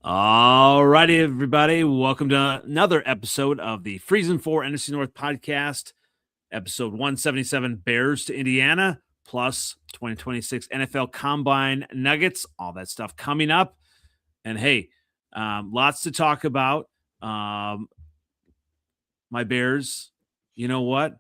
All righty, everybody. Welcome to another episode of the Freezin for NFC North Podcast, episode 177, Bears to Indiana, plus 2026 NFL Combine Nuggets, all that stuff coming up. And hey, lots to talk about. My Bears, you know what?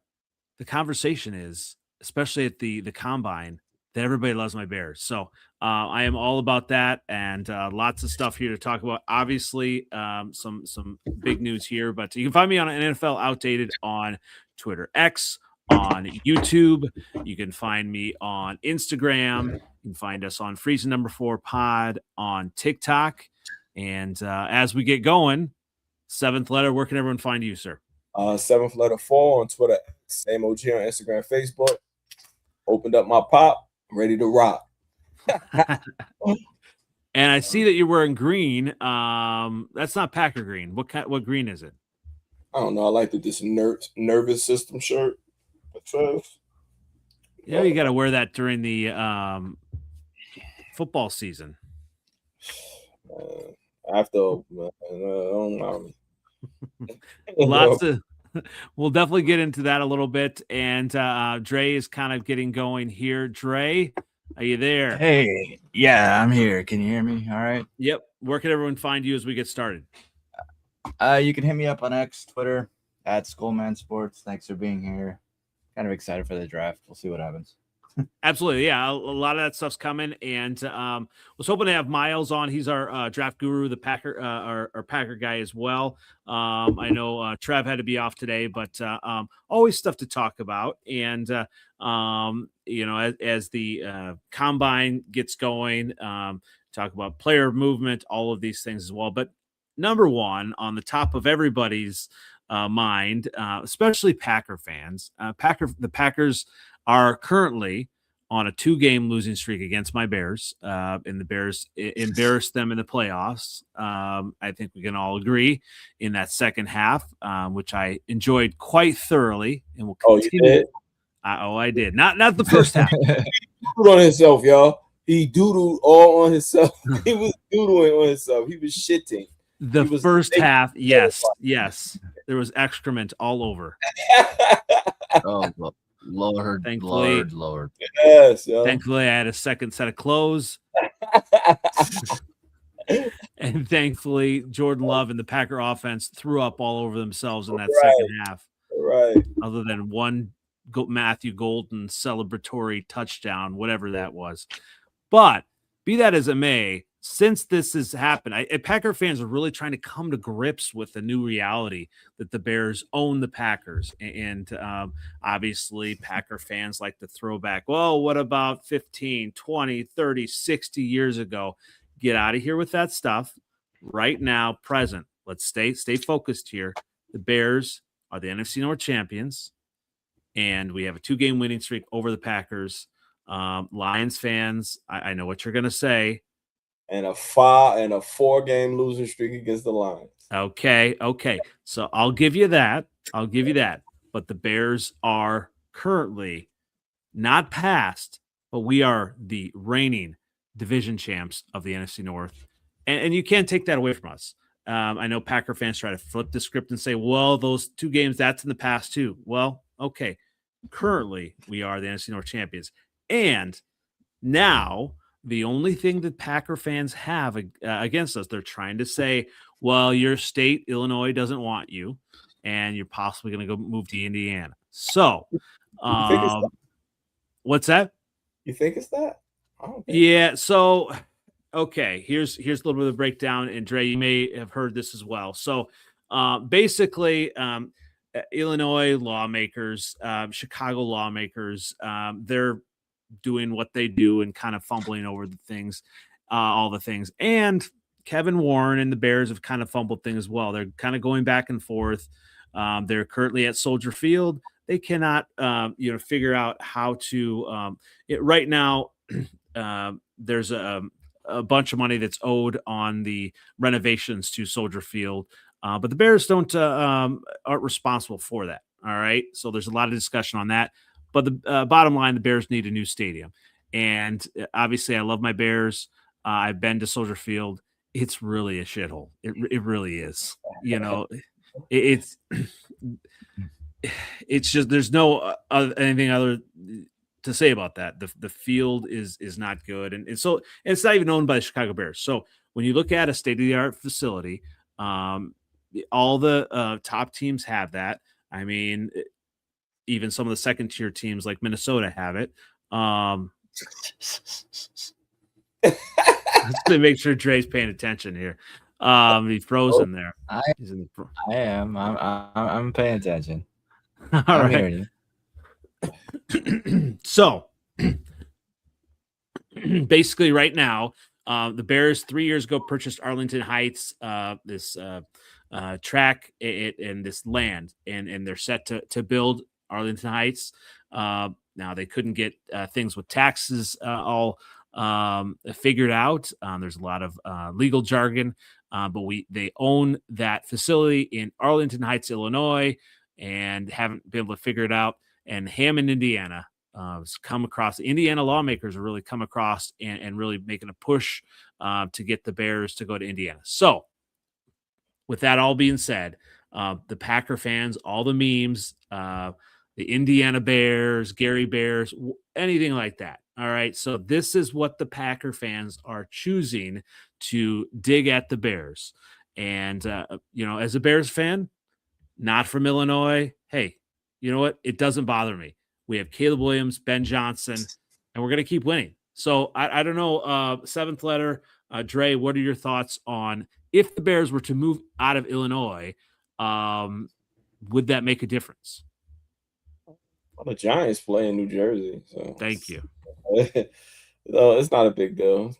The conversation is, especially at the Combine, that everybody loves my Bears. So I am all about that, and lots of stuff here to talk about. Obviously, some big news here, but you can find me on NFL Outdated on Twitter X, on YouTube. You can find me on Instagram. You can find us on Freezin 4 Pod on TikTok. And as we get going, seventh letter, where can everyone find you, sir? Seventh letter 4 on Twitter, same OG on Instagram, Facebook. Opened up my pop, ready to rock. And I see that you're wearing green. That's not Packer green. What green is it? I don't know. I like this nervous system shirt. Yeah, you got to wear that during the football season. Lots of. We'll definitely get into that a little bit. And Dre is kind of getting going here. Dre, are you there? Hey, yeah, I'm here. Can you hear me? All right. Yep. Where can everyone find you as we get started? You can hit me up on X, Twitter, at Skullman Sports. Thanks for being here. Kind of excited for the draft. We'll see what happens. Absolutely. Yeah. A lot of that stuff's coming. And was hoping to have Miles on. He's our draft guru, the Packer, our Packer guy as well. I know Trev had to be off today, but always stuff to talk about. And, you know, as the combine gets going, talk about player movement, all of these things as well. But number one on the top of everybody's mind, especially Packer fans, the Packers are currently on a 2-game losing streak against my Bears, and the Bears embarrassed them in the playoffs. I think we can all agree in that second half, which I enjoyed quite thoroughly, and will continue. You did? I did. Not the first half. He doodled on himself, y'all. He doodled all on himself. He was doodling on himself. He was shitting. The first half, yes. There was excrement all over. Oh, Lord. Yes, yo. Thankfully, I had a second set of clothes. And thankfully, Jordan Love and the Packer offense threw up all over themselves in that second half. Right. Other than one Matthew Golden celebratory touchdown, whatever that was. But be that as it may, since this has happened, Packer fans are really trying to come to grips with the new reality that the Bears own the Packers. And obviously, Packer fans like to throw back, well, what about 15, 20, 30, 60 years ago? Get out of here with that stuff. Right now, present. Let's stay focused here. The Bears are the NFC North champions, and we have a 2-game winning streak over the Packers. Lions fans, I know what you're going to say. And a 4-game losing streak against the Lions. Okay. So I'll give you that. But the Bears are currently not past, but we are the reigning division champs of the NFC North. And you can't take that away from us. I know Packer fans try to flip the script and say, well, those 2 games, that's in the past too. Well, okay. Currently, we are the NFC North champions. And now the only thing that Packer fans have against us, they're trying to say, well, your state, Illinois, doesn't want you, and you're possibly going to go move to Indiana. So, what's that? You think it's that? I don't think yeah. So, okay, here's a little bit of the breakdown, and Dre, you may have heard this as well. So, basically, Illinois lawmakers, Chicago lawmakers, they're doing what they do and kind of fumbling over the things, all the things. And Kevin Warren and the Bears have kind of fumbled things as well. They're kind of going back and forth. They're currently at Soldier Field. They cannot, figure out how to. Right now, there's a bunch of money that's owed on the renovations to Soldier Field, but the Bears aren't responsible for that. All right, so there's a lot of discussion on that. But the bottom line, the Bears need a new stadium. And obviously, I love my Bears. I've been to Soldier Field. it's really a shithole. It really is. You know, it's just there's no anything other to say about that. The field is not good, and so it's not even owned by the Chicago Bears. So when you look at a state of the art facility, all the top teams have that. I mean, even some of the second tier teams like Minnesota have it. Let's make sure Dre's paying attention here. He's frozen there. I am. I'm paying attention. All I'm right. hearing you. So basically, right now, the Bears 3 years ago purchased Arlington Heights, this track and this land, and they're set to build Arlington Heights. Now they couldn't get things with taxes all figured out. There's a lot of legal jargon, but they own that facility in Arlington Heights, Illinois, and haven't been able to figure it out. And Hammond, Indiana, has come across. Indiana lawmakers are really come across and really making a push to get the Bears to go to Indiana. So, with that all being said, the Packer fans, all the memes, the Indiana Bears, Gary Bears, anything like that. All right. So this is what the Packer fans are choosing to dig at the Bears. And, as a Bears fan, not from Illinois, hey, you know what? It doesn't bother me. We have Caleb Williams, Ben Johnson, and we're going to keep winning. So I don't know. Seventh letter, Dre, what are your thoughts on if the Bears were to move out of Illinois, would that make a difference? Well, the Giants play in New Jersey. So thank you. No, it's not a big deal.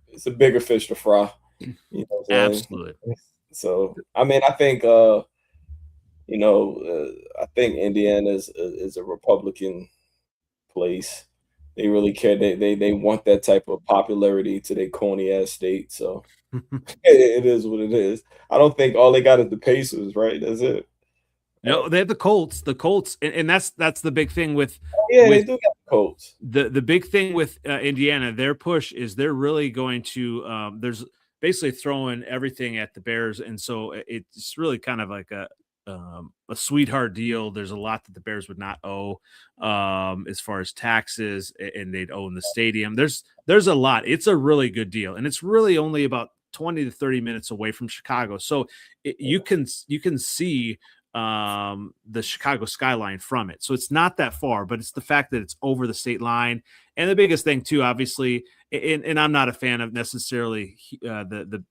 It's a bigger fish to fry. Absolutely. So, I mean, I think, I think Indiana is a Republican place. They really care. They want that type of popularity to their corny ass state. So it is what it is. I don't think all they got is the Pacers, right? That's it. No, they have the Colts. The Colts, and that's the big thing with. They do got the Colts. The big thing with Indiana, their push is they're really going to. There's basically throwing everything at the Bears, and so it's really kind of like a sweetheart deal. There's a lot that the Bears would not owe as far as taxes, and they'd own the stadium. There's a lot. It's a really good deal, and it's really only about 20 to 30 minutes away from Chicago, so you can see the Chicago skyline from it. So it's not that far, but it's the fact that it's over the state line. And the biggest thing too, obviously, and I'm not a fan of necessarily the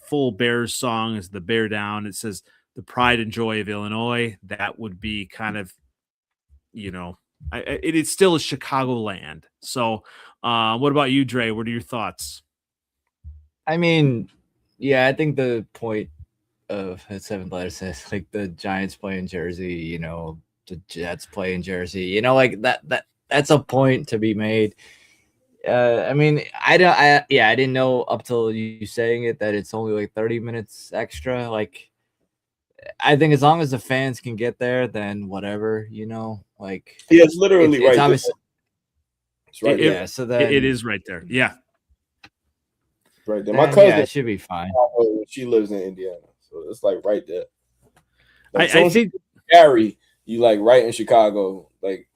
full Bears song is the Bear Down. It says the pride and joy of Illinois. That would be kind of, it is still a Chicago land. So what about you, Dre? What are your thoughts? I mean, yeah, I think the point of the seventh letter says like the Giants play in Jersey, the Jets play in Jersey, like that's a point to be made. I mean, I didn't know up till you saying it that it's only like 30 minutes extra. Like, I think as long as the fans can get there, then whatever, like it's literally right there. It's right there. So then it is right there. Yeah. Right there. My cousin it should be fine. She lives in Indiana. So it's like right there. Like, I think Gary, you like right in Chicago, like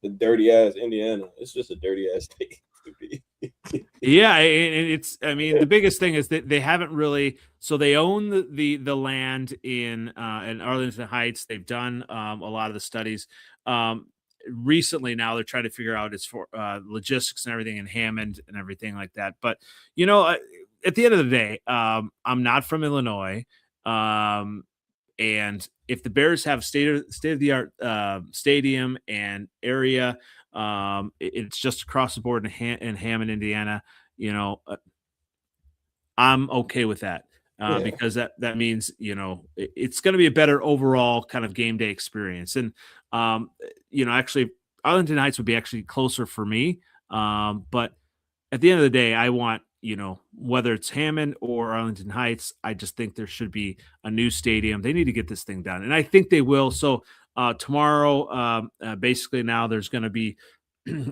the dirty ass Indiana. It's just a dirty ass state to be. Yeah, and it's. I mean, the biggest thing is that they haven't really. So they own the land in Arlington Heights. They've done a lot of the studies. Recently, now they're trying to figure out it's for logistics and everything in Hammond and everything like that. But at the end of the day, I'm not from Illinois, and if the Bears have state of the art stadium and area, it's just across the board in Hammond, Indiana. I'm okay with that because that means it's going to be a better overall kind of game day experience. And actually, Arlington Heights would be actually closer for me, but at the end of the day, I want. Whether it's Hammond or Arlington Heights, I just think there should be a new stadium. They need to get this thing done, and I think they will. So tomorrow, basically now there's going to be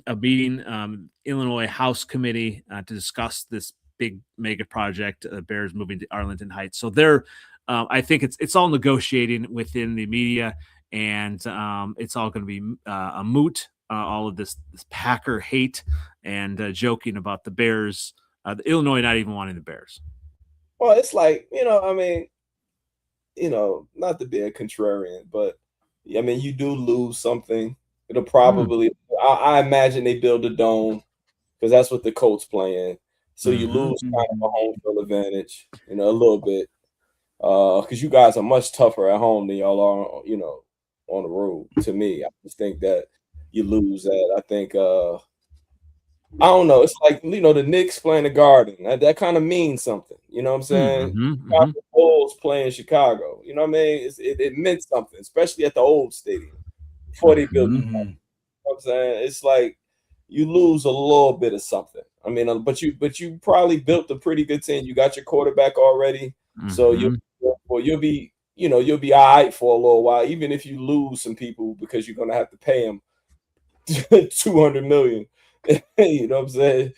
a meeting, Illinois House Committee to discuss this big mega project. Bears moving to Arlington Heights, so they're. I think it's all negotiating within the media, and it's all going to be a moot. All of this Packer hate and joking about the Bears, the Illinois not even wanting the Bears. Well, it's like, I mean, not to be a contrarian, but I mean, you do lose something. It'll probably, I imagine they build a dome because that's what the Colts play in. So you lose kind of a home field advantage, a little bit. Because you guys are much tougher at home than y'all are, on the road. To me, I just think that you lose that. I think, I don't know. It's like, the Knicks playing the Garden. That kind of means something. You know what I'm saying? Chicago Bulls playing Chicago. You know what I mean? It meant something, especially at the old stadium before they built it. You know what I'm saying? It's like you lose a little bit of something. I mean, but you probably built a pretty good team. You got your quarterback already, so you'll be all right for a little while, even if you lose some people because you're gonna have to pay them $200 million. You know what I'm saying?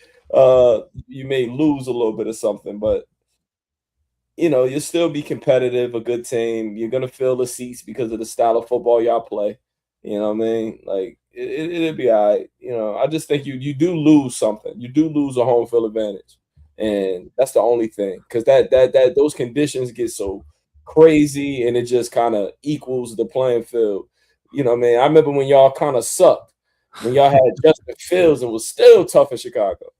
You may lose a little bit of something, but you'll still be competitive, a good team. You're gonna fill the seats because of the style of football y'all play. You know what I mean? Like it'll be all right. I just think you do lose something. You do lose a home field advantage, and that's the only thing, because that those conditions get so crazy, and it just kind of equals the playing field. You know what I mean? I remember when y'all kind of sucked. When y'all had Justin Fields and was still tough in Chicago,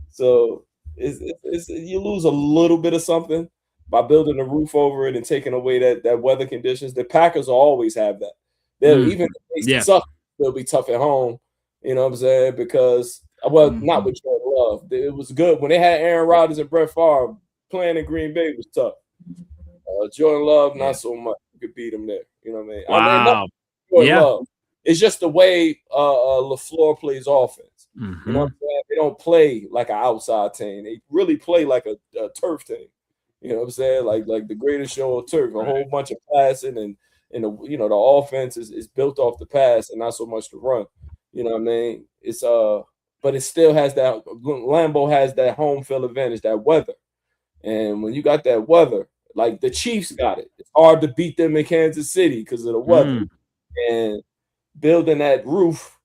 so it's you lose a little bit of something by building a roof over it and taking away that weather conditions. The Packers will always have that. Even if they suck, they'll be tough at home. You know what I'm saying? Because not with Jordan Love. It was good when they had Aaron Rodgers and Brett Favre playing in Green Bay. Was tough. Jordan Love, not so much. You could beat him there. You know what I mean? Wow. Jordan Love. It's just the way LaFleur plays offense. You know what I'm saying? They don't play like an outside team. They really play like a turf team. You know what I'm saying? Like the greatest show on turf. A whole bunch of passing and the offense is built off the pass and not so much the run. You know what I mean? It's but it still has that. Lambeau has that home field advantage, that weather. And when you got that weather, like the Chiefs got it. It's hard to beat them in Kansas City because of the weather. And building that roof,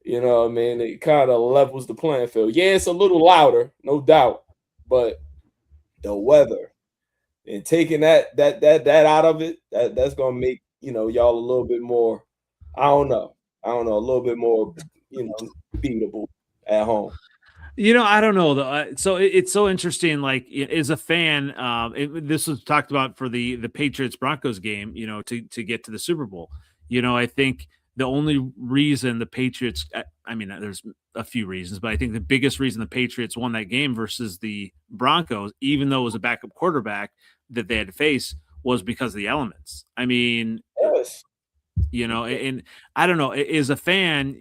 you know what I mean, it kind of levels the playing field. Yeah, it's a little louder, no doubt, but the weather and taking that out of it, that's gonna make y'all a little bit more, I don't know, a little bit more, beatable at home. I don't know though. So it's so interesting. Like as a fan, this was talked about for the Patriots Broncos game. To get to the Super Bowl. I think the only reason the Patriots, I mean, there's a few reasons, but I think the biggest reason the Patriots won that game versus the Broncos, even though it was a backup quarterback that they had to face, was because of the elements. I mean, yes. And I don't know, as a fan,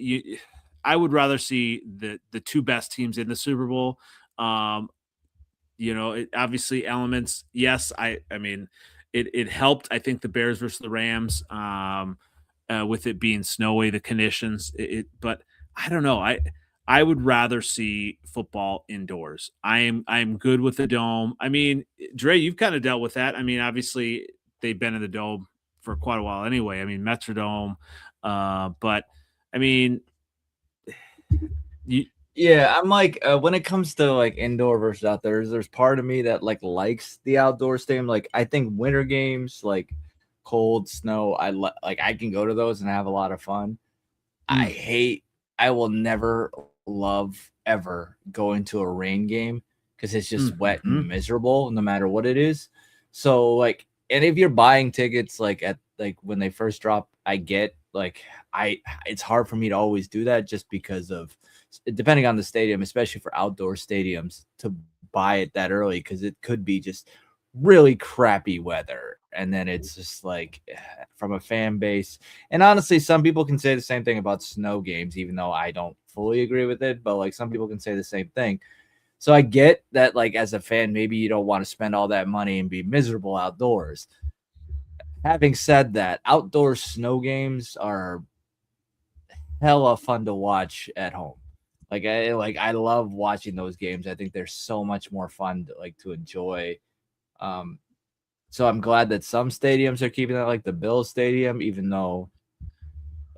I would rather see the two best teams in the Super Bowl. Obviously elements. Yes. I mean, it helped. I think the Bears versus the Rams, with it being snowy, the conditions, but I don't know. I would rather see football indoors. I'm good with the dome. I mean, Dre, you've kind of dealt with that. I mean, obviously they've been in the dome for quite a while anyway. I mean, Metrodome, but I mean, I'm like, when it comes to like indoor versus outdoor, there's part of me that likes the outdoor stadium. Like I think winter games, like cold, snow, I can go to those and have a lot of fun. I will never love ever going to a rain game because it's just wet and miserable no matter what it is. So and if you're buying tickets at when they first drop, I get it's hard for me to always do that just because of depending on the stadium, especially for outdoor stadiums, to buy it that early because it could be just really crappy weather. And then it's just from a fan base. And honestly, some people can say the same thing about snow games, even though I don't fully agree with it. But some people can say the same thing. So I get that as a fan, maybe you don't want to spend all that money and be miserable outdoors. Having said that, outdoor snow games are hella fun to watch at home. I love watching those games. I think they're so much more fun to enjoy. So I'm glad that some stadiums are keeping that, like the Bills Stadium, even though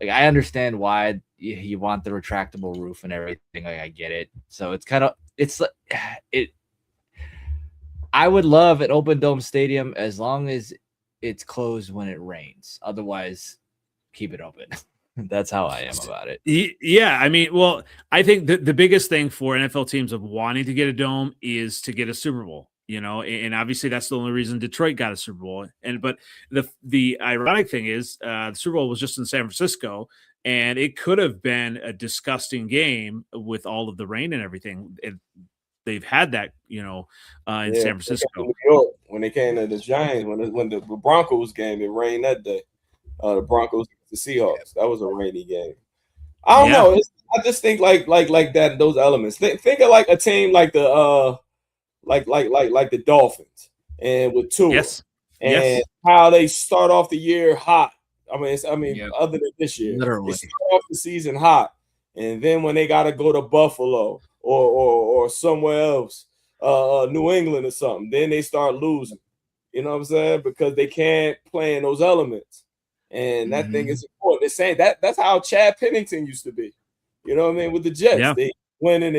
I understand why you want the retractable roof and everything. I get it. So it. I would love an open dome stadium as long as it's closed when it rains. Otherwise, keep it open. That's how I am about it. Yeah, I mean, well, I think the biggest thing for NFL teams of wanting to get a dome is to get a Super Bowl, and obviously that's the only reason Detroit got a Super Bowl. But the ironic thing is the Super Bowl was just in San Francisco, and it could have been a disgusting game with all of the rain and everything. They've had that, in San Francisco. New York, when they came to the Giants, when the Broncos game, it rained that day. The Broncos, the Seahawks, that was a rainy game. I don't know. I just think like that. Those elements. Think of like a team like the like the Dolphins, and with Tua, and how they start off the year hot. Other than this year, literally they start off the season hot, and then when they got to go to Buffalo or somewhere else, New England or something, then they start losing. You know what I'm saying? Because they can't play in those elements. And that thing is important. They're saying that's how Chad Pennington used to be. You know what I mean? With the Jets, they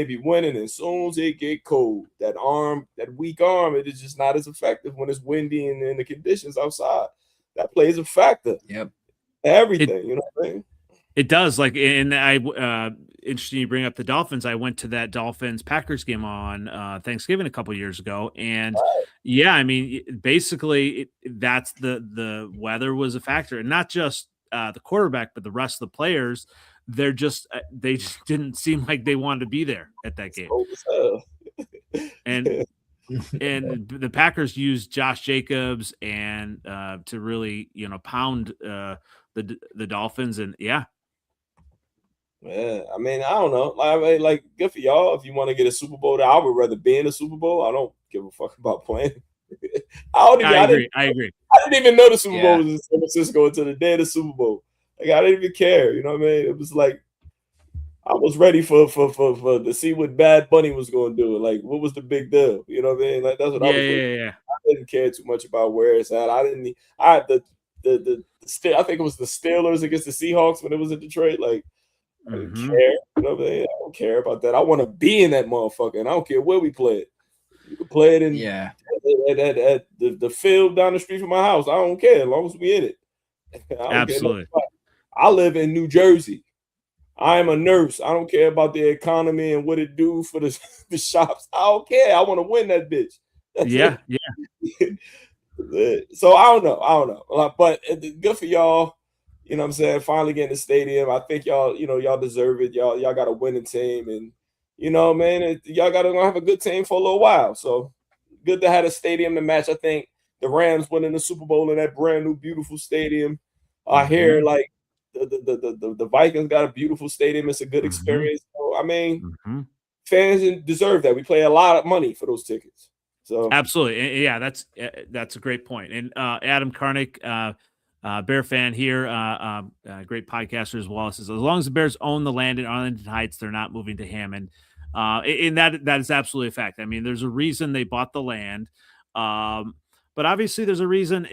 be winning. And as soon as it get cold, that weak arm, it is just not as effective when it's windy and the conditions outside. That plays a factor. Yep. Everything, you know what I mean? It does. Interesting you bring up the Dolphins. I went to that Dolphins-Packers game on Thanksgiving a couple years ago. And basically that's the weather was a factor, and not just the quarterback, but the rest of the players. They just didn't seem like they wanted to be there at that game. And the Packers used Josh Jacobs and to really, pound the Dolphins. And Yeah, I mean, I don't know. Like good for y'all if you want to get a Super Bowl. I would rather be in a Super Bowl. I don't give a fuck about playing. I agree. I didn't even know the Super Bowl was in San Francisco until the day of the Super Bowl. I didn't even care. You know what I mean? It was like I was ready for to see what Bad Bunny was going to do. Like, what was the big deal? You know what I mean? Like that's what I was. I didn't care too much about where it's at. I had I think it was the Steelers against the Seahawks when it was in Detroit. Like. I didn't care. You know what I mean? I don't care about that. I want to be in that motherfucker, and I don't care where we play it. You can play it at the field down the street from my house. I don't care as long as we in it. Absolutely. I live in New Jersey. I am a nurse. I don't care about the economy and what it do for the shops. I don't care. I want to win that bitch. That's it. So I don't know. But good for y'all. You know what I'm saying? Finally getting the stadium. I think y'all deserve it. Y'all got a winning team. And, man, y'all got to have a good team for a little while. So good to have a stadium to match. I think the Rams winning the Super Bowl in that brand new, beautiful stadium. I hear like the Vikings got a beautiful stadium. It's a good experience. So, I mean, fans deserve that. We pay a lot of money for those tickets. So absolutely. Yeah, that's a great point. And Adam Karnick, Bear fan here, great podcaster as well, says as long as the Bears own the land in Arlington Heights, they're not moving to Hammond. And that is absolutely a fact. I mean, there's a reason they bought the land, but obviously there's a reason.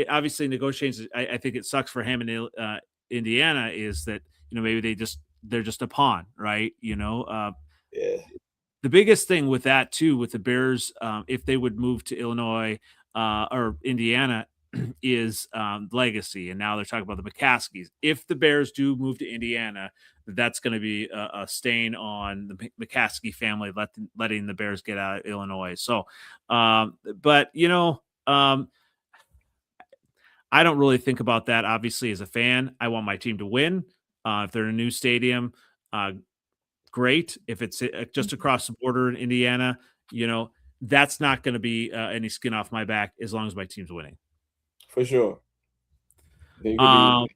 Obviously negotiations. I think it sucks for Hammond, Indiana, is that maybe they're just a pawn, right? The biggest thing with that too, with the Bears, if they would move to Illinois or Indiana, is legacy. And now they're talking about the McCaskies. If the Bears do move to Indiana, that's going to be a stain on the McCaskey family, letting the Bears get out of Illinois. So, but I don't really think about that. Obviously, as a fan, I want my team to win. If they're in a new stadium, great. If it's just across the border in Indiana, that's not going to be any skin off my back as long as my team's winning. For sure. You can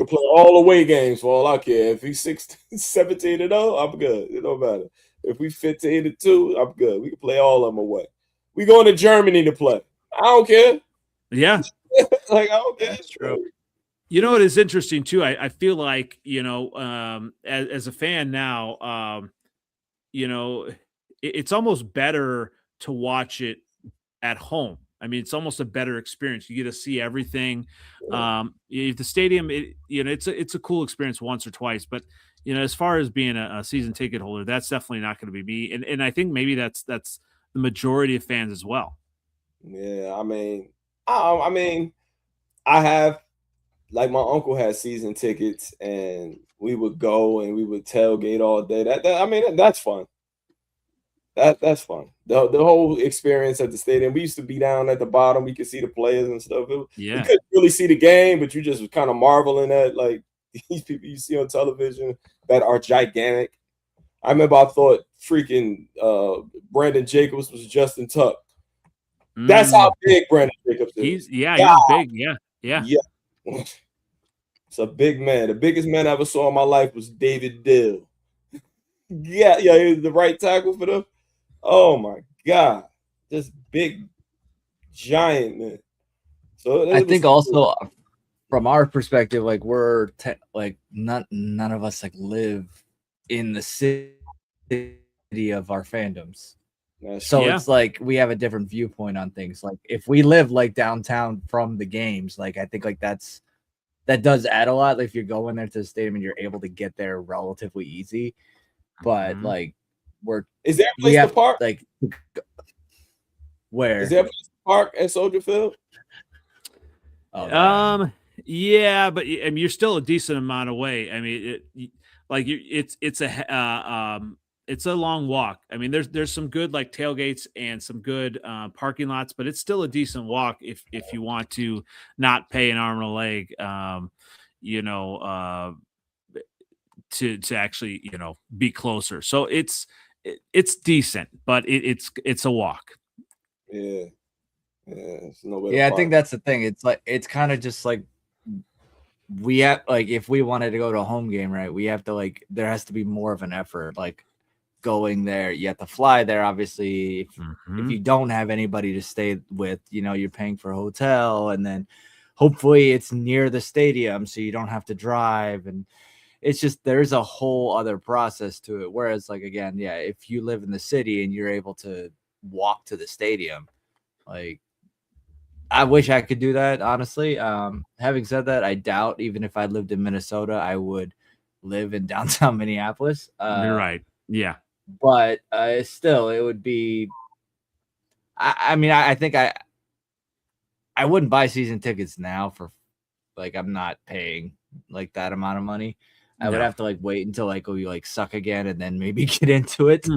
play all away games for all I care. If he's 17-0, I'm good. It don't matter. If we 15-2, I'm good. We can play all of them away. We going to Germany to play. I don't care. Yeah. I don't care. That's true. You know, it is interesting too. I feel like, as a fan now, it's almost better to watch it at home. I mean, it's almost a better experience. You get to see everything. If the stadium, it's a cool experience once or twice, but as far as being a season ticket holder, that's definitely not going to be me. And I think maybe that's the majority of fans as well. Yeah, I have, like, my uncle had season tickets, and we would go and we would tailgate all day. That's fun. That's fun. The whole experience at the stadium. We used to be down at the bottom. We could see the players and stuff. We couldn't really see the game, but you just was kind of marveling at, like, these people you see on television that are gigantic. I remember I thought freaking Brandon Jacobs was Justin Tuck. That's how big Brandon Jacobs is. He was big. Yeah. It's a big man. The biggest man I ever saw in my life was David Dill. Yeah, he was the right tackle for them. Oh my God, this big giant man. So I think also from our perspective, like we're none of us like live in the city of our fandoms. It's like we have a different viewpoint on things. Like if we live like downtown from the games, like I think like that does add a lot. Like if you're going there to the stadium and you're able to get there relatively easy, but like is there a place to park? Like where is there a place to park at Soldier Field? Yeah, but I mean, you're still a decent amount away. I mean, it's a long walk. I mean, there's some good like tailgates and some good parking lots, but it's still a decent walk if you want to not pay an arm and a leg, to actually be closer. So it's decent, but it's a walk. Yeah. I think that's the thing. It's like it's kind of just like we have like if we wanted to go to a home game, right? We have to like there has to be more of an effort. Like going there, you have to fly there. Obviously, if you don't have anybody to stay with, you're paying for a hotel, and then hopefully it's near the stadium, so you don't have to drive. And it's just there's a whole other process to it. Whereas, like again, if you live in the city and you're able to walk to the stadium, like. I wish I could do that, honestly. Having said that, I doubt even if I lived in Minnesota, I would live in downtown Minneapolis. You're right. Yeah. But still, it would be. I think I wouldn't buy season tickets now for, like, I'm not paying like that amount of money. I would have to like wait until like we like suck again and then maybe get into it.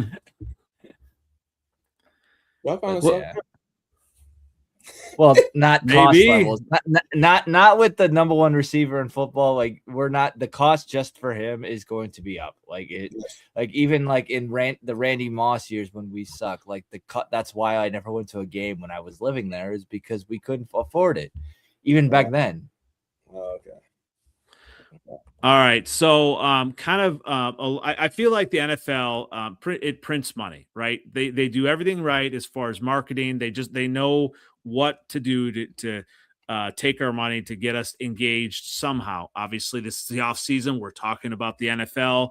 Well, not cost levels, not with the number one receiver in football. Like we're not, the cost just for him is going to be up. Like it, like even like in the Randy Moss years when we suck, like that's why I never went to a game when I was living there, is because we couldn't afford it, even back then. Okay. All right. So I feel like the NFL, it prints money, right? They do everything right as far as marketing. They know what to do to take our money to get us engaged somehow. Obviously, this is the off season. We're talking about the NFL.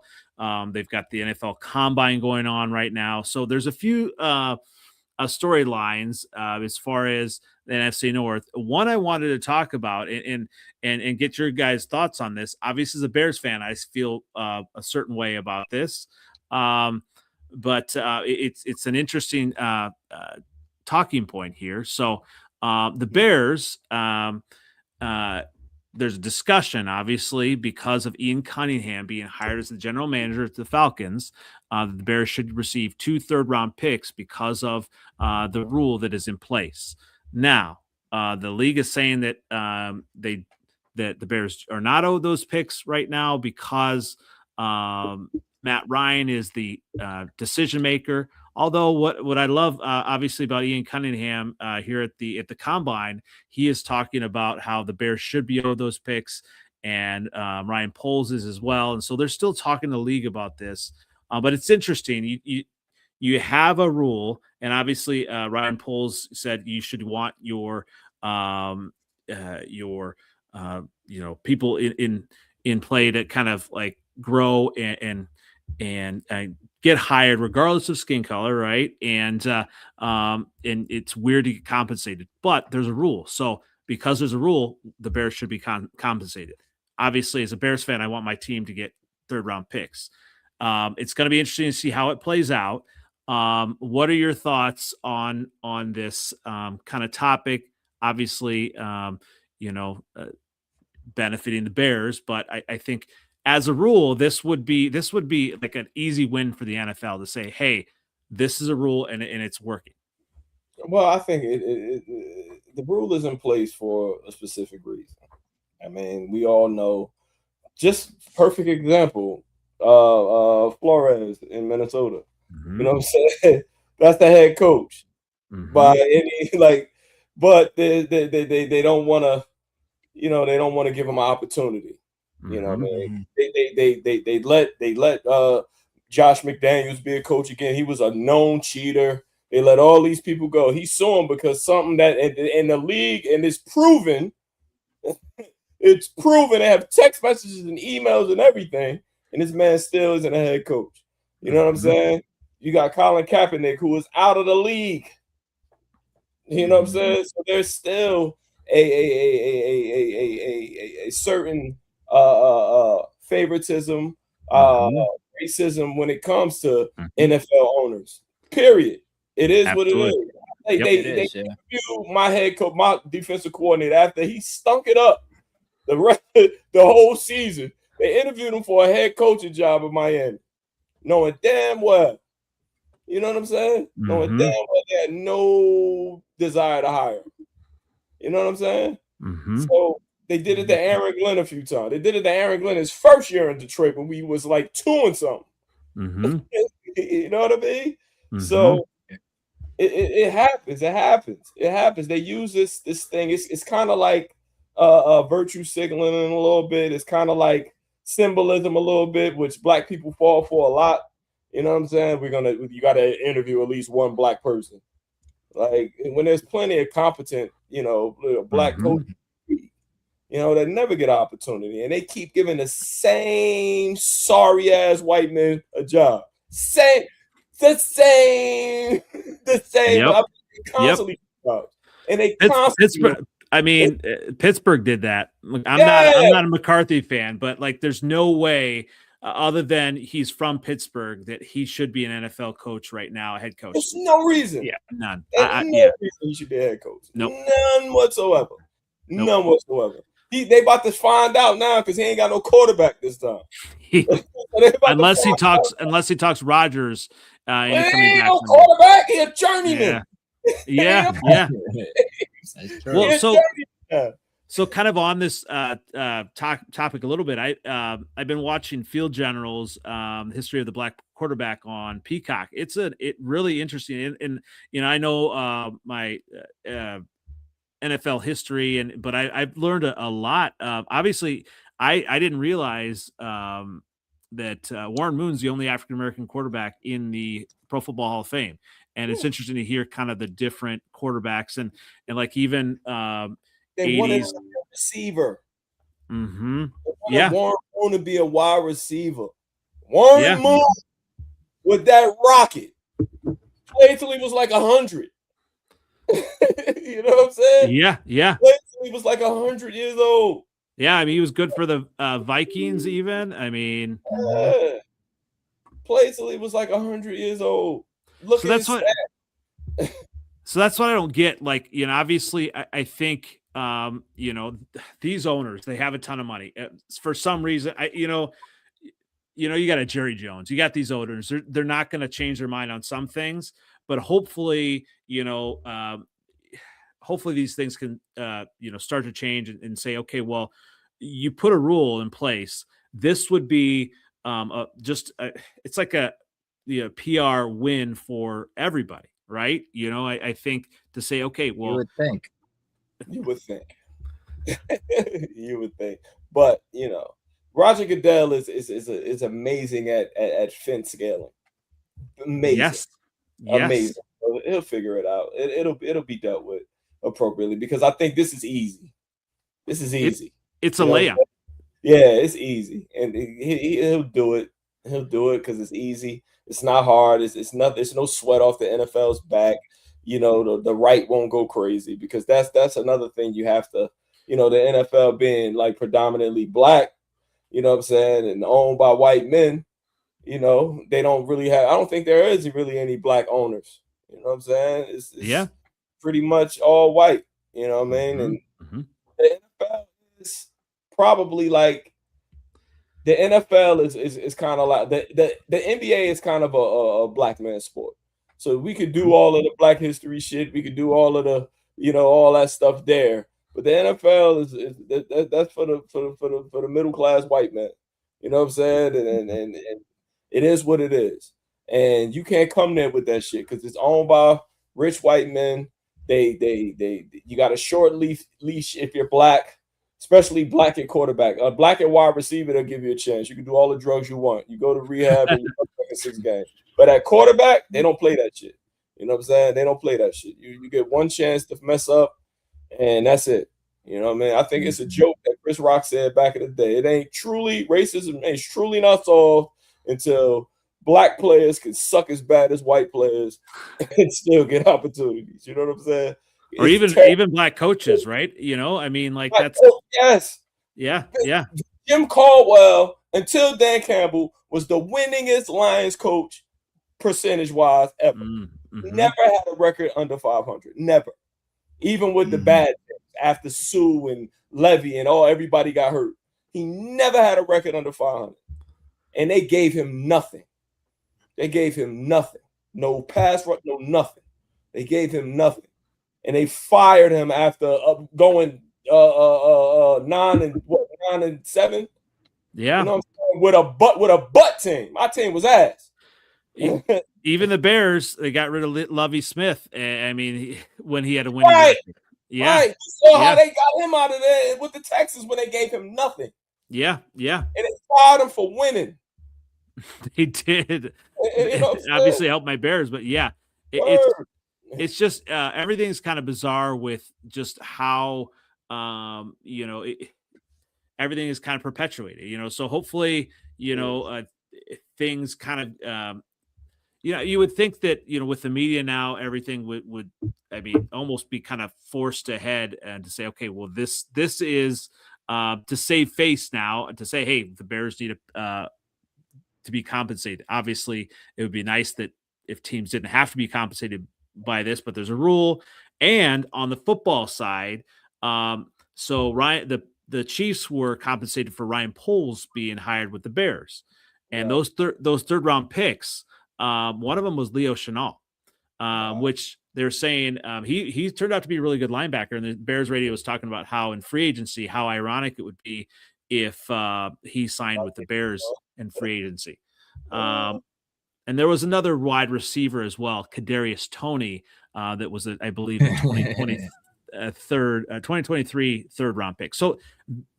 They've got the NFL Combine going on right now. So there's a few storylines as far as the NFC North. One I wanted to talk about and get your guys' thoughts on this. Obviously, as a Bears fan, I feel a certain way about this, but it's an interesting talking point here. So the Bears, there's a discussion, obviously, because of Ian Cunningham being hired as the general manager to the Falcons. The Bears should receive 2 third-round picks because of the rule that is in place. Now, the league is saying that that the Bears are not owed those picks right now because Matt Ryan is the decision maker. Although what I love obviously about Ian Cunningham here at the Combine, he is talking about how the Bears should be owed those picks, and Ryan Poles is as well. And so they're still talking to the league about this. But it's interesting. You have a rule, and obviously Ryan Poles said you should want your people in play to kind of like grow and get hired regardless of skin color, right? And it's weird to get compensated, but there's a rule. So because there's a rule, the Bears should be compensated. Obviously, as a Bears fan, I want my team to get third-round picks. It's going to be interesting to see how it plays out. What are your thoughts on this kind of topic? Obviously, benefiting the Bears, but I think as a rule, this would be like an easy win for the NFL to say, hey, this is a rule and it's working. Well, I think the rule is in place for a specific reason. I mean, we all know, just perfect example, Flores in Minnesota. Mm-hmm. You know what I'm saying? That's the head coach. Mm-hmm. By any but they don't want to, they don't want to give him an opportunity. You know what I mean? They let Josh McDaniels be a coach again. He was a known cheater. They let all these people go. He sued him because something that in the league, and it's proven, they have text messages and emails and everything, and this man still isn't a head coach. You know what I'm saying? You got Colin Kaepernick, who is out of the league. You know what I'm saying? So there's still a certain favoritism, racism when it comes to NFL owners. Period. It is Absolutely. What it is. They interviewed my head coach, my defensive coordinator, after he stunk it up the whole season. They interviewed him for a head coaching job in Miami, knowing damn well, you know what I'm saying? Knowing damn well they had no desire to hire him. You know what I'm saying? So they did it to Aaron Glenn a few times. They did it to Aaron Glenn his first year in Detroit when we was like 2 and something. You know what I mean? So it happens. It happens. They use this thing. It's kind of like virtue signaling a little bit. It's kind of like symbolism a little bit, which black people fall for a lot. You know what I'm saying? You got to interview at least one black person. Like when there's plenty of competent, black coaches, that never get an opportunity, and they keep giving the same sorry ass white men a job. The same. Yep. Constantly, and they constantly. Pittsburgh did that. I'm not a McCarthy fan, but like, there's no way other than he's from Pittsburgh that he should be an NFL coach right now, a head coach. There's no reason. Yeah, none. There's no reason he should be a head coach. Nope. None whatsoever. Nope. None whatsoever. They about to find out now because he ain't got no quarterback this time. unless he talks Rodgers. He ain't no quarterback. He a journeyman. Yeah. Well, so kind of on this topic a little bit, I've been watching Field General's history of the black quarterback on Peacock. It's really interesting, and I know my NFL history, but I've learned a lot. Obviously, I didn't realize that Warren Moon's the only African American quarterback in the Pro Football Hall of Fame, and it's interesting to hear kind of the different quarterbacks and like even they 80s. wanted a receiver. Yeah, Warren Moon to be a wide receiver. Warren Moon with that rocket played till he was like 100. You know what I'm saying? Yeah. Played till he was like 100 years old. Yeah, I mean, he was good for the Vikings even. I mean, played till he was like 100 years old. Look at his stats. So that's what I don't get. Like, obviously I think, these owners, they have a ton of money for some reason. You got a Jerry Jones, you got these owners, they're not going to change their mind on some things, but hopefully, hopefully these things can, start to change and say, okay, well, you put a rule in place. This would be it's like a PR win for everybody, right? I think to say, okay, well, you would think, but Roger Goodell is amazing at fence scaling. Amazing. Yes. Amazing. He'll figure it out. It'll be dealt with appropriately because I think this is easy. It's a layup. Yeah, it's easy, and he'll do it. He'll do it because it's easy. It's not hard. It's not. There's no sweat off the NFL's back. The right won't go crazy because that's another thing you have to. The NFL being like predominantly black. You know what I'm saying, and owned by white men. They don't really have. I don't think there is really any black owners. You know what I'm saying? It's pretty much all white. You know what I mean? And the NFL is probably like the NFL is kind of like the NBA is kind of a black man sport. So we could do all of the Black History shit. We could do all of the all that stuff there. But the NFL is that's for the middle class white man. You know what I'm saying? And it is what it is. And you can't come there with that shit because it's owned by rich white men. You got a short leash if you're black, especially black at quarterback. Black at wide receiver, they'll give you a chance. You can do all the drugs you want. You go to rehab and you come back in 6 games. But at quarterback, they don't play that shit. You know what I'm saying? They don't play that shit. You get one chance to mess up, and that's it. You know what I mean? I think it's a joke that Chris Rock said back in the day. It ain't truly racism. Ain't truly not solved until black players can suck as bad as white players and still get opportunities. You know what I'm saying? Or even black coaches, right? I mean, like that's yes. Yeah. Jim Caldwell until Dan Campbell was the winningest Lions coach percentage-wise ever. Never had a record under 500. Never. Even with the bad things after Sue and Levy and everybody got hurt. He never had a record under 500. And they gave him nothing. They gave him nothing. No pass rush, no nothing. They gave him nothing. And they fired him after going 9-7. Yeah. You know what I'm saying? With a butt team. My team was ass. Even the Bears, they got rid of Lovie Smith. I mean, when he had a win. Right. Yeah. Right. You saw how they got him out of there with the Texans when they gave him nothing. Yeah. And they fired him for winning. They did. It obviously helped my Bears, but yeah, it's just everything's kind of bizarre with just how everything is kind of perpetuated. So hopefully things kind of you would think that with the media now everything would almost be kind of forced ahead and to say, okay, well this is to save face now and to say, hey, the Bears need to be compensated. Obviously, it would be nice that if teams didn't have to be compensated by this, but there's a rule. And on the football side, so Ryan, the Chiefs were compensated for Ryan Poles being hired with the Bears, and those third round picks, one of them was Leo Chenal, which they're saying he turned out to be a really good linebacker. And the Bears radio was talking about how in free agency, how ironic it would be if he signed with the Bears in free agency. And there was another wide receiver as well, Kadarius Toney, that was, I believe, a 2023 third round pick. So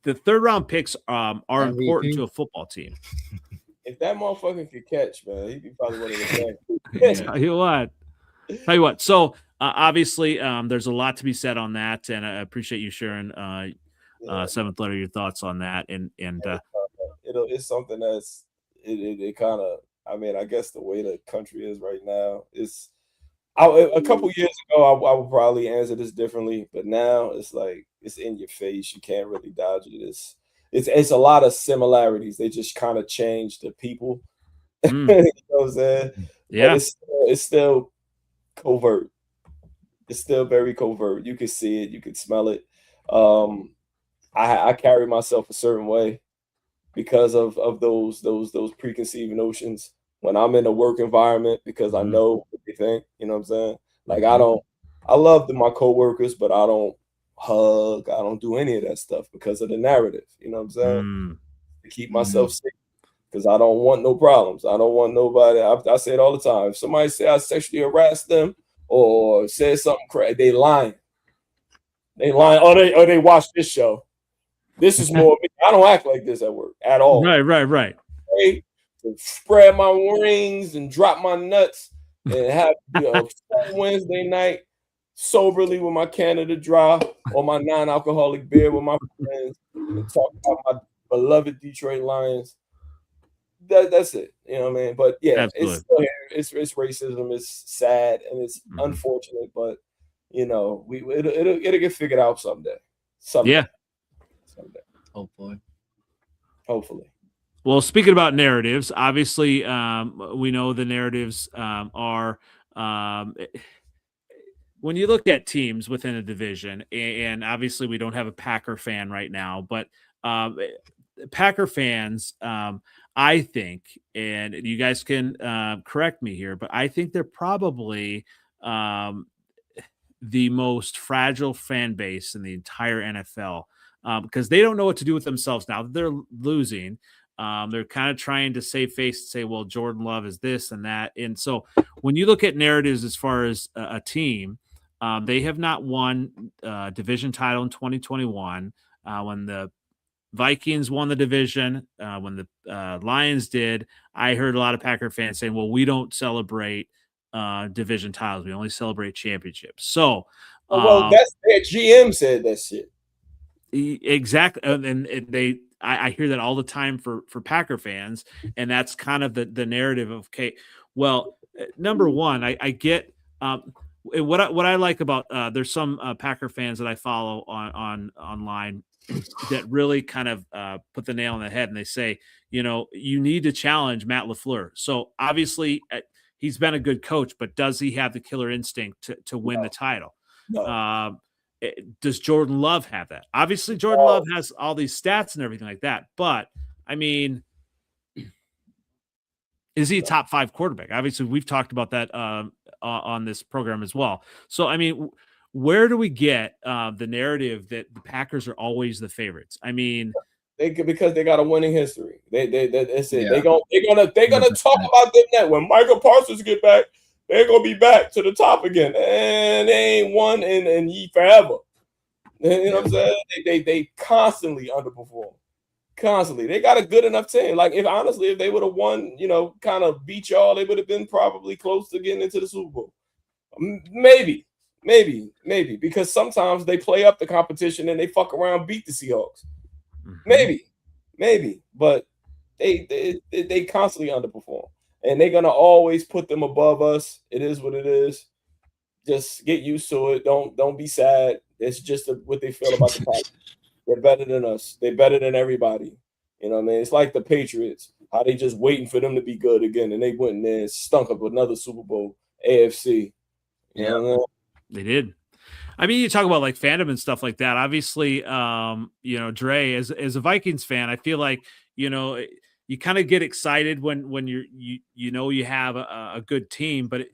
the third round picks are important to a football team. If that motherfucker could catch, man, he'd be probably one of the best. Tell you what. So obviously, there's a lot to be said on that, and I appreciate you sharing Seventh Letter your thoughts on that. And it's something that's it kind of. I mean, I guess the way the country is right now is. A couple years ago, I would probably answer this differently, but now it's like it's in your face. You can't really dodge it. It's a lot of similarities. They just kind of change the people. You know what I'm saying? Yeah, but it's still covert. It's still very covert. You can see it. You can smell it. I carry myself a certain way because of those preconceived notions. When I'm in a work environment, because I know what they think, you know what I'm saying? Like I love my coworkers, but I don't hug, I don't do any of that stuff because of the narrative, you know what I'm saying? To keep myself safe, because I don't want no problems. I don't want nobody. I say it all the time. If somebody say I sexually harassed them or said something crazy, they lying. Or they watch this show. This is more. I don't act like this at work at all. Right. Hey, to spread my wings and drop my nuts and have Wednesday night soberly with my Canada Dry or my non-alcoholic beer with my friends and talk about my beloved Detroit Lions. That's it. You know what I mean? But yeah, Absolutely. it's still here. It's racism. It's sad and it's unfortunate, but it'll get figured out someday. Yeah. Someday. Hopefully. Well, speaking about narratives, obviously, we know the narratives are when you look at teams within a division, and obviously we don't have a Packer fan right now, but Packer fans, I think, and you guys can correct me here, but I think they're probably the most fragile fan base in the entire NFL because they don't know what to do with themselves now that they're losing. They're kind of trying to save face and say, well, Jordan Love is this and that. And so when you look at narratives as far as a team, they have not won a division title in 2021. When the Vikings won the division, when the Lions did, I heard a lot of Packer fans saying, well, we don't celebrate division titles. We only celebrate championships. So, that's their GM said that shit. Exactly. And I hear that all the time for Packer fans. And that's kind of the narrative of, okay, well, number one, I get what I like about there's some Packer fans that I follow online that really kind of put the nail on the head, and they say, you need to challenge Matt LaFleur. So obviously he's been a good coach, but does he have the killer instinct to win the title? No. Does Jordan Love have that? Obviously Jordan Love has all these stats and everything like that, but I mean, is he a top 5 quarterback? Obviously we've talked about that on this program as well. So, I mean, where do we get the narrative that the Packers are always the favorites? I mean, because they got a winning history. That's it. Yeah. They're gonna talk about them that when Michael Parsons get back, they're gonna be back to the top again, and they ain't won in forever. You know what I'm saying? They constantly underperform. Constantly, they got a good enough team. Like if they would have won, kind of beat y'all, they would have been probably close to getting into the Super Bowl. Maybe, because sometimes they play up the competition and they fuck around, beat the Seahawks. Maybe, but they constantly underperform, and they're gonna always put them above us. It is what it is. Just get used to it. Don't be sad. It's just what they feel about the Packers. They're better than us. They're better than everybody. You know what I mean? It's like the Patriots, how they just waiting for them to be good again, and they went in there and stunk up another Super Bowl, AFC. You know what I mean? They did. I mean, you talk about like fandom and stuff like that. Obviously, Dre, as a Vikings fan, I feel like, you kind of get excited when you have a good team, but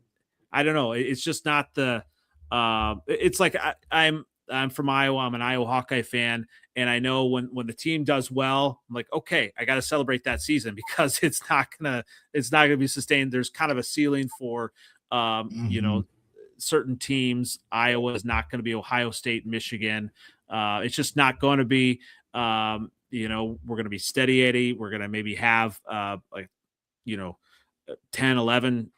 I don't know. It's just not the it's like I'm from Iowa. I'm an Iowa Hawkeye fan. And I know when the team does well, I'm like, okay, I got to celebrate that season because it's not gonna be sustained. There's kind of a ceiling for, certain teams. Iowa is not going to be Ohio State, Michigan. It's just not going to be, we're going to be steady Eddie. We're going to maybe have 10, 11,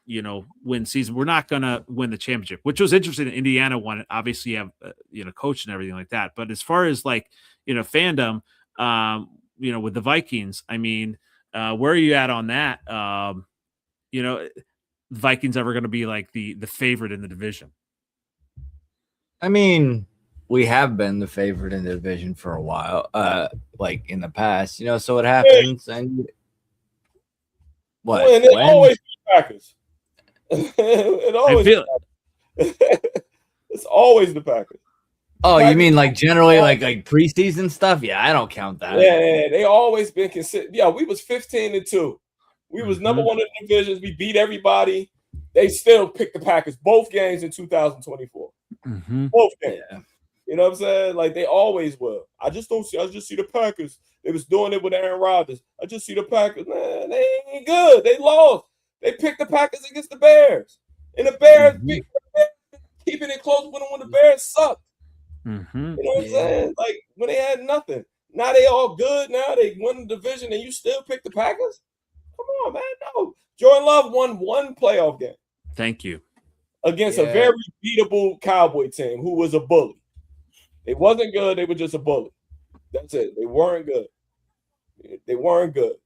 win season. We're not going to win the championship, which was interesting. Indiana won it. Obviously you have, coach and everything like that. But as far as fandom, with the Vikings, I mean, where are you at on that? Vikings ever going to be like the favorite in the division? I mean, we have been the favorite in the division for a while, like in the past, so it happens. And what? And it always the Packers. It's always the Packers. Oh, you mean like generally like preseason stuff? Yeah, I don't count that. Yeah, they always been consistent. Yeah, we was 15-2. We was number one in the divisions. We beat everybody. They still picked the Packers both games in 2024. Both games. Yeah. You know what I'm saying? Like they always will. I just see the Packers. They was doing it with Aaron Rodgers. I just see the Packers. Man, they ain't good. They lost. They picked the Packers against the Bears. And the Bears keeping it close when the Bears sucked. You know what I'm saying? Like when they had nothing. Now they all good. Now they won the division and you still pick the Packers? Come on, man. No. Jordan Love won one playoff game. Thank you. against a very beatable Cowboy team who was a bully. They wasn't good. They were just a bully. That's it. They weren't good. They weren't good.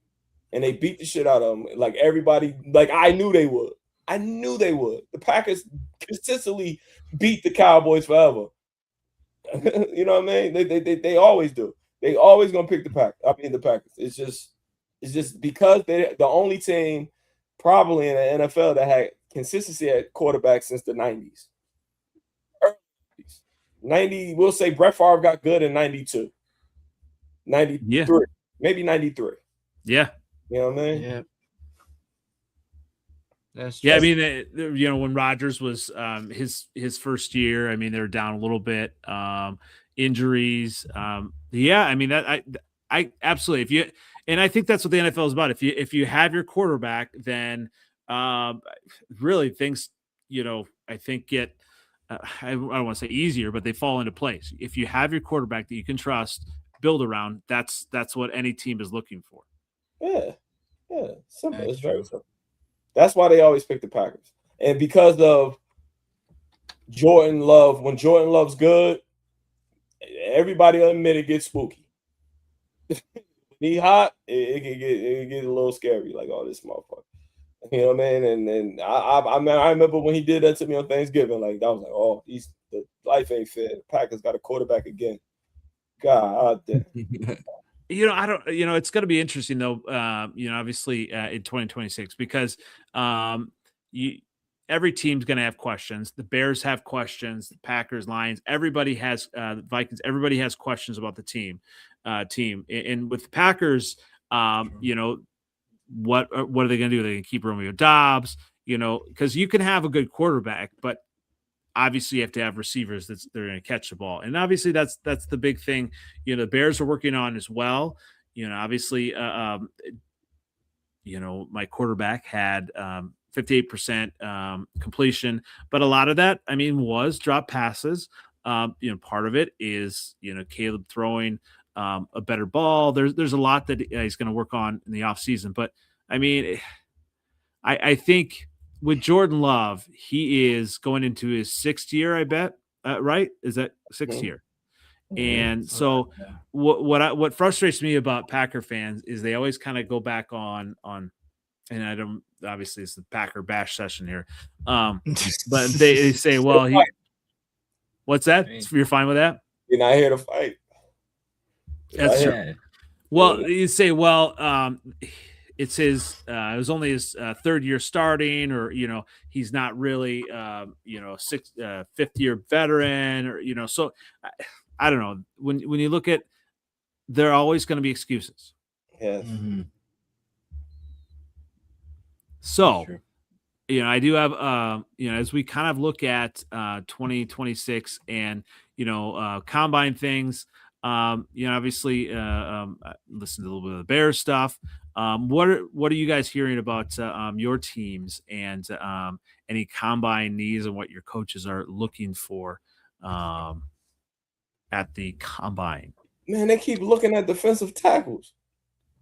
And they beat the shit out of them. Like everybody, like I knew they would. I knew they would. The Packers consistently beat the Cowboys forever. You know what I mean? They always do. They always gonna pick the Packers. It's just because they're the only team probably in the NFL that had consistency at quarterback since the 90s. 90, we'll say Brett Favre got good in 92. 93. Maybe 93. Yeah. You know what I mean? Yeah. I mean, when Rodgers was his first year, I mean, they were down a little bit, injuries. I mean, that I absolutely, and I think that's what the NFL is about. If you have your quarterback, then really things, I think get, I don't want to say easier, but they fall into place. If you have your quarterback that you can trust, build around, that's what any team is looking for. Yeah. Simple. It's very simple. That's why they always pick the Packers. And because of Jordan Love, when Jordan Love's good, everybody admit it gets spooky. When he hot, it can get a little scary, like, oh, this motherfucker. You know what I mean? And I remember when he did that to me on Thanksgiving, like, I was like, oh, the life ain't fair. The Packers got a quarterback again. God damn. I don't, it's going to be interesting though, obviously in 2026, because every team's going to have questions. The Bears have questions, the Packers, Lions, everybody has, the Vikings, everybody has questions about the team. And with the Packers, what are they going to do? Are they going to keep Romeo Dobbs, because you can have a good quarterback, but obviously you have to have receivers they're going to catch the ball. And obviously that's the big thing, the Bears are working on as well. Obviously, my quarterback had 58% completion, but a lot of that, I mean, was drop passes. Part of it is, Caleb throwing a better ball. There's a lot that he's going to work on in the off season, but I mean, I think with Jordan Love, he is going into his 6th year, I bet. Right? Is that 6th year? And so what frustrates me about Packer fans is they always kind of go back on, and I don't, obviously it's the Packer bash session here. But they say, well, what's that? You're fine with that? You're not here to fight. That's true. Well, you say, well, it's his, it was only his 3rd year starting, or, he's not really, 5th year veteran, or, so I don't know. When you look at, there are always going to be excuses. Yes. Mm-hmm. So, I do have, as we kind of look at 2026 and, combine things, obviously, listen to a little bit of the Bears stuff. What are you guys hearing about your teams and any combine needs and what your coaches are looking for at the combine? Man, they keep looking at defensive tackles.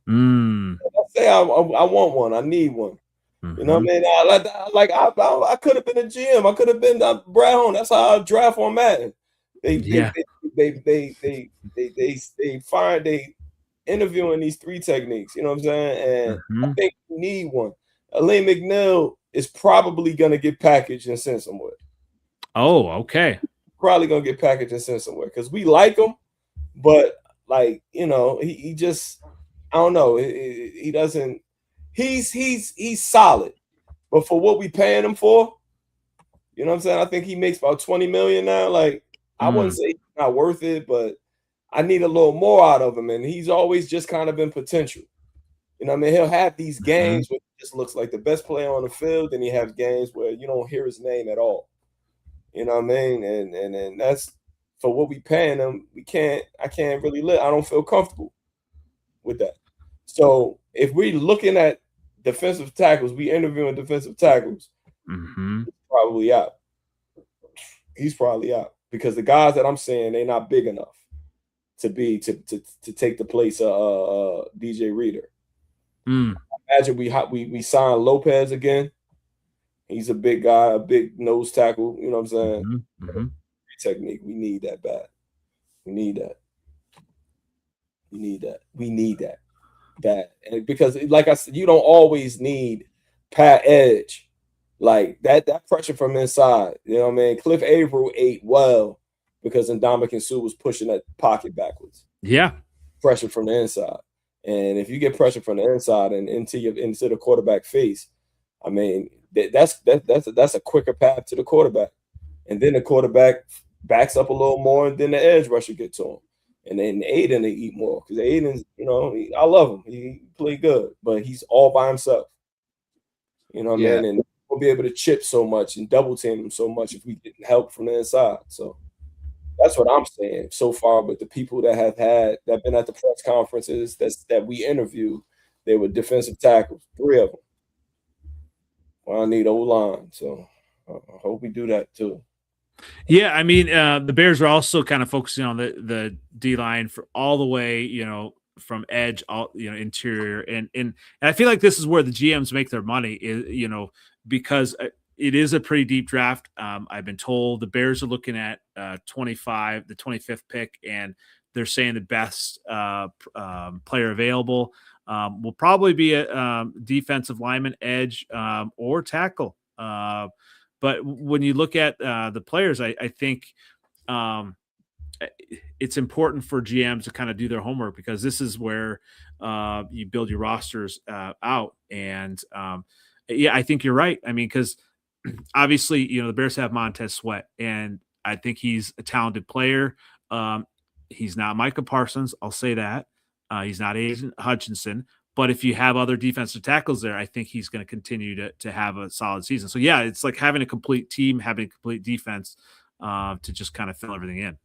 I say I want one. I need one. You know what I mean? I could have been a GM. I could have been Brad Holmes. That's how I draft on Madden. They interviewing these 3 techniques. You know what I'm saying? And I think we need one. Elaine McNeil is probably gonna get packaged and sent somewhere. Oh, okay. Probably gonna get packaged and sent somewhere because we like him, but he just, I don't know. He doesn't. He's solid, but for what we paying him for, you know what I'm saying? I think he makes about $20 million now. Like, I wouldn't say he's not worth it, but I need a little more out of him. And he's always just kind of been potential. You know what I mean? He'll have these games where he just looks like the best player on the field, and he has games where you don't hear his name at all. You know what I mean? And that's for what we paying him. I can't really live. I don't feel comfortable with that. So if we're looking at defensive tackles, we interviewing defensive tackles, he's probably out. He's probably out because the guys that I'm saying, they're not big enough to take the place of DJ Reader. Imagine we sign Lopez again. He's a big guy, a big nose tackle. You know what I'm saying? Mm-hmm. Technique. We need that bad. We need that. We need that. Bad. And because, like I said, you don't always need pat edge. Like that pressure from inside. You know what I mean? Cliff Averill ate well because Ndamukong Suh was pushing that pocket backwards. Yeah. Pressure from the inside. And if you get pressure from the inside and into the quarterback face, I mean, that's a quicker path to the quarterback. And then the quarterback backs up a little more, and then the edge rusher gets to him. And then Aiden, they eat more because Aiden's, I love him. He played good, but he's all by himself. You know what I mean? And we'll be able to chip so much and double team him so much if we get help from the inside. So that's what I'm saying so far. But the people that been at the press conferences that we interviewed, they were defensive tackles, 3 of them. Well, I need O-line, so I hope we do that too. Yeah, I mean, the Bears are also kind of focusing on the D-line for all the way, from edge, all interior, and I feel like this is where the GMs make their money, is because it is a pretty deep draft. I've been told the Bears are looking at 25, the 25th pick, and they're saying the best player available will probably be a defensive lineman, edge, or tackle. But when you look at the players, I think it's important for GMs to kind of do their homework, because this is where you build your rosters out. And I think you're right. I mean, because obviously, the Bears have Montez Sweat, and I think he's a talented player. He's not Micah Parsons, I'll say that. He's not Aiden Hutchinson. But if you have other defensive tackles there, I think he's going to continue to have a solid season. So, yeah, it's like having a complete team, having a complete defense to just kind of fill everything in.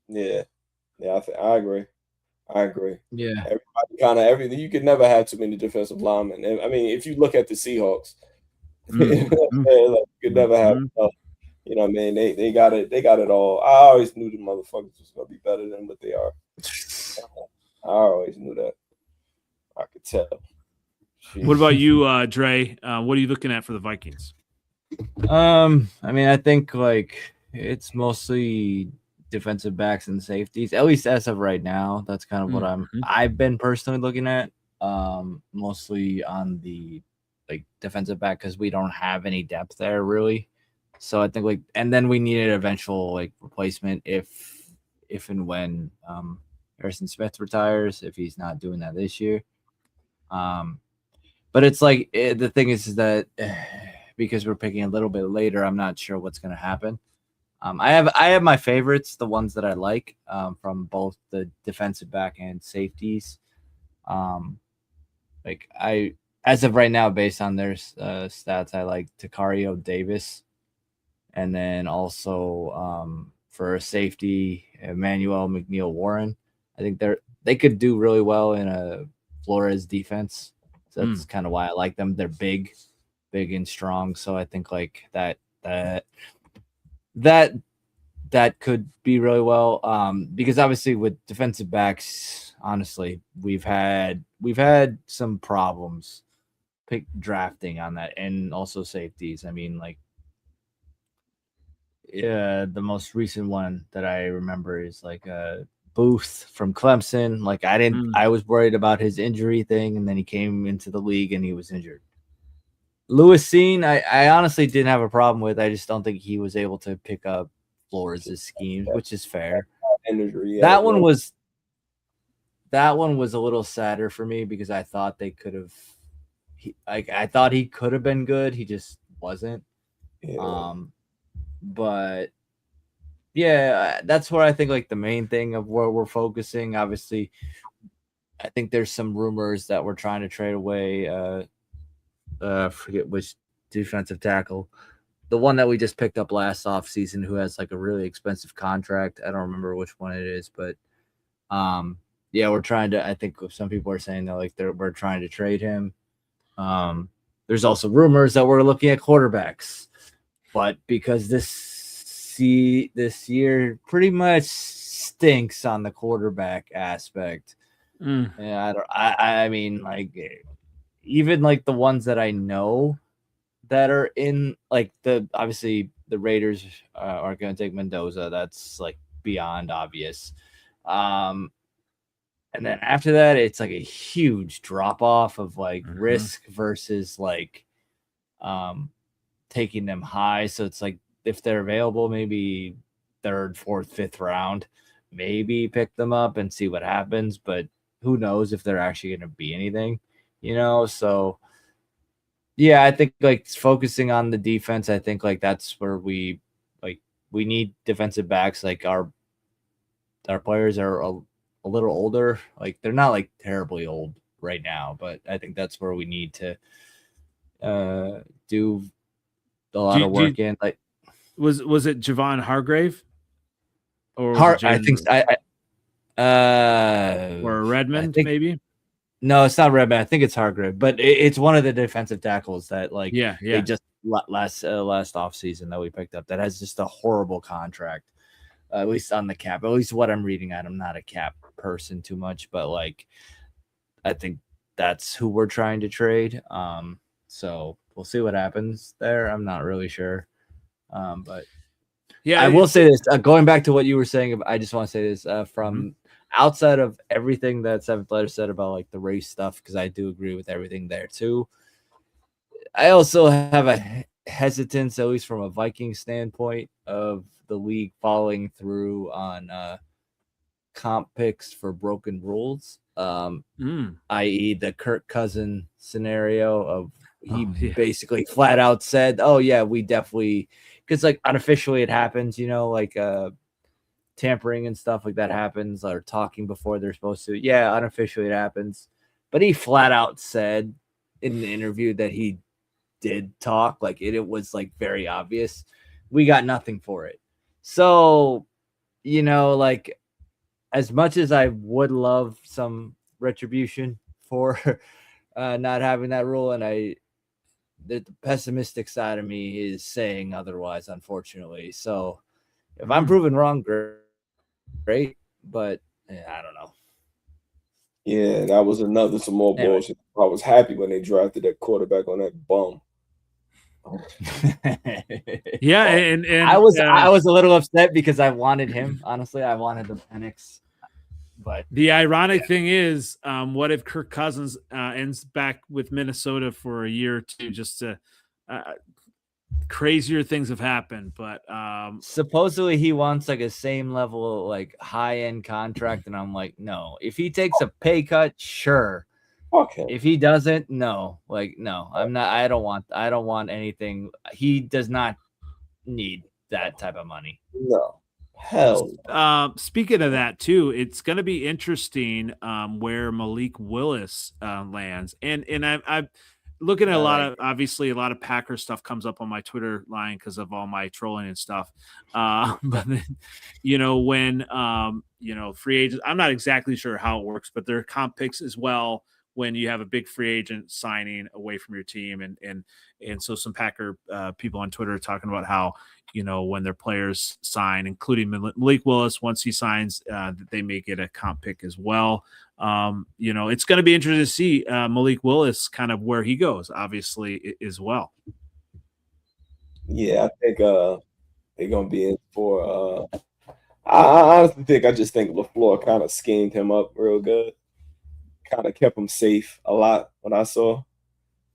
Yeah, I agree. Yeah, everybody kind of everything. You could never have too many defensive linemen. And, I mean, if you look at the Seahawks, you could never have enough. You know what I mean? They got it. They got it all. I always knew the motherfuckers was gonna be better than what they are. I always knew that. I could tell. Jeez. What about you, Dre? What are you looking at for the Vikings? I mean, I think it's mostly defensive backs and safeties, at least as of right now. That's kind of what I've been personally looking at. Mostly on the defensive back, because we don't have any depth there really. So I think and then we need an eventual replacement if and when Harrison Smith retires, if he's not doing that this year. But it's the thing is that because we're picking a little bit later, I'm not sure what's going to happen. I have my favorites, the ones that I like from both the defensive back and safeties. As of right now, based on their stats, I like Takario Davis, and then also for a safety, Emmanuel McNeil-Warren. I think they could do really well in a Flores defense. So that's kind of why I like them. They're big and strong. So I think that could be really well. Because obviously with defensive backs, honestly, we've had some problems drafting on that, and also safeties. I mean, the most recent one that I remember is Booth from Clemson. I was worried about his injury thing, and then he came into the league and he was injured. Lewis Seen, I honestly didn't have a problem with. I just don't think he was able to pick up Flores' schemes, which is fair. That one was a little sadder for me, because I thought they could have. I thought he could have been good. He just wasn't. Yeah. But yeah, that's where I think the main thing of where we're focusing. Obviously, I think there's some rumors that we're trying to trade away. Forget which defensive tackle, the one that we just picked up last offseason, who has a really expensive contract. I don't remember which one it is, but we're trying to. I think some people are saying that we're trying to trade him. There's also rumors that we're looking at quarterbacks, but because this year pretty much stinks on the quarterback aspect. Yeah, I mean, even the ones that I know that are in like obviously the Raiders are going to take Mendoza. That's like beyond obvious. And then after that, it's like a huge drop off of like risk versus like taking them high. So it's like if they're available, maybe third, fourth, fifth round, maybe pick them up and see what happens. But who knows if they're actually going to be anything, So yeah, I think like focusing on the defense, I think like that's where we need defensive backs. Like our players are a little older. Like they're not like terribly old right now, but I think that's where we need to do a lot of work in. Like was it Javon Hargrave or I think or Redmond maybe? No, it's not Redmond. I think it's Hargrave, but it's one of the defensive tackles that like they just last offseason that we picked up that has just a horrible contract, at least on the cap. At least what I'm reading at. I'm not a cap person too much, but like I think that's who we're trying to trade. So we'll see what happens there. I'm not really sure, but yeah, I will say this. Going back to what you were saying, I just want to say this from. Outside of everything that Seventh Letter said about like the race stuff, because I do agree with everything there too. I also have a hesitance, at least from a Viking standpoint, of the league following through on comp picks for broken rules, i.e. the Kirk Cousins scenario of he basically flat out said, "Oh yeah, we definitely," because like unofficially it happens, like tampering and stuff like that happens, or talking before they're supposed to. Yeah, unofficially it happens. But he flat out said in the interview that he did talk. Like it was like very obvious. We got nothing for it. So, like as much as I would love some retribution for not having that rule, and the pessimistic side of me is saying otherwise, unfortunately. So if I'm proven wrong, great, but I don't know. Yeah, that was some more bullshit. I was happy when they drafted that quarterback on that bum. Yeah, and I was a little upset because I wanted him. Honestly, I wanted the Penix. But the ironic thing is, what if Kirk Cousins ends back with Minnesota for a year or two, just to crazier things have happened, but supposedly he wants like a same level, like high-end contract, and I'm like, no. If he takes a pay cut, sure. Okay. If he doesn't, no. Like, no, I'm not. I don't want anything. He does not need that type of money. No. Hell. Speaking of that too, it's going to be interesting where Malik Willis lands, and I've looking at a lot of Packers stuff comes up on my Twitter line because of all my trolling and stuff. But then, when free agents, I'm not exactly sure how it works, but there are comp picks as well when you have a big free agent signing away from your team, and so some Packer people on Twitter are talking about how when their players sign, including Malik Willis, once he signs, they may get a comp pick as well. It's going to be interesting to see Malik Willis kind of where he goes, obviously, as well. Yeah, I think they're going to be in for I honestly think LaFleur kind of schemed him up real good. Kind of kept him safe a lot, what I saw.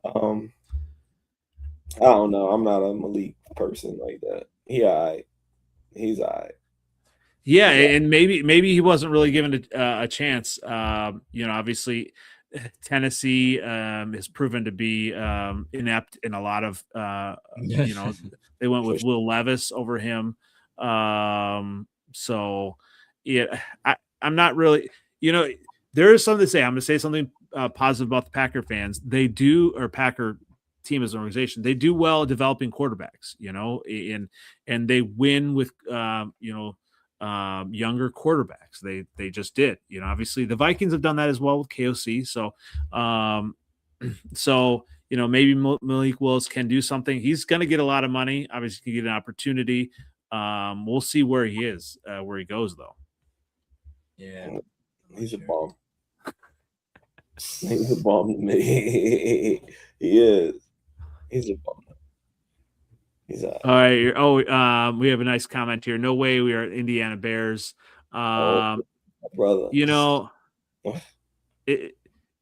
I don't know. I'm not a Malik person like that. He's all right. Yeah, and maybe he wasn't really given a chance. Obviously, Tennessee has proven to be inept in a lot of. They went with Will Levis over him. So, yeah, I'm not really. There is something to say. I'm going to say something positive about the Packer fans. They do, or Packer team as an organization, they do well developing quarterbacks. And they win with younger quarterbacks. They just did. Obviously the Vikings have done that as well with KOC. So maybe Malik Willis can do something. He's going to get a lot of money. Obviously, he can get an opportunity. We'll see where he is, where he goes though. Yeah, he's a bomb. He's a bomb to me. He is. He's a bomb. He's All right. Oh, we have a nice comment here. No way we are Indiana Bears. brother. You know,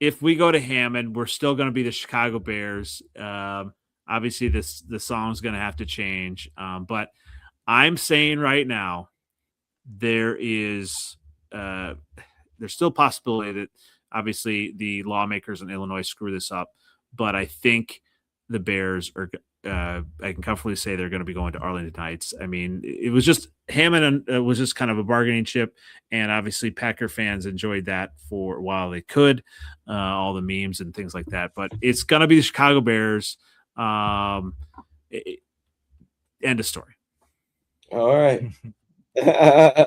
if we go to Hammond, we're still going to be the Chicago Bears. Obviously, the song's going to have to change. But I'm saying right now, there's still a possibility that obviously the lawmakers in Illinois screw this up. But I think the Bears are. I can comfortably say they're going to be going to Arlington Heights. I mean, it was just Hammond was just kind of a bargaining chip, and obviously Packer fans enjoyed that for a while they could, all the memes and things like that. But it's going to be the Chicago Bears. End of story. All right.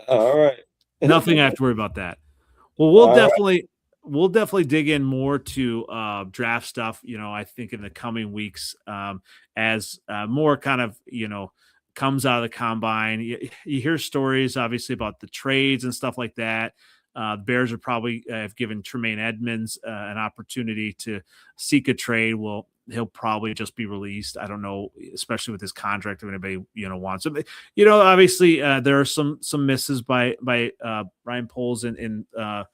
All right. Nothing I have to worry about that. Well, we'll definitely dig in more to draft stuff, I think in the coming weeks as more kind of, comes out of the combine. You hear stories, obviously, about the trades and stuff like that. Bears are probably have given Tremaine Edmonds an opportunity to seek a trade. Well, he'll probably just be released. I don't know, especially with his contract, if anybody wants him. Obviously there are some misses by Ryan Poles in the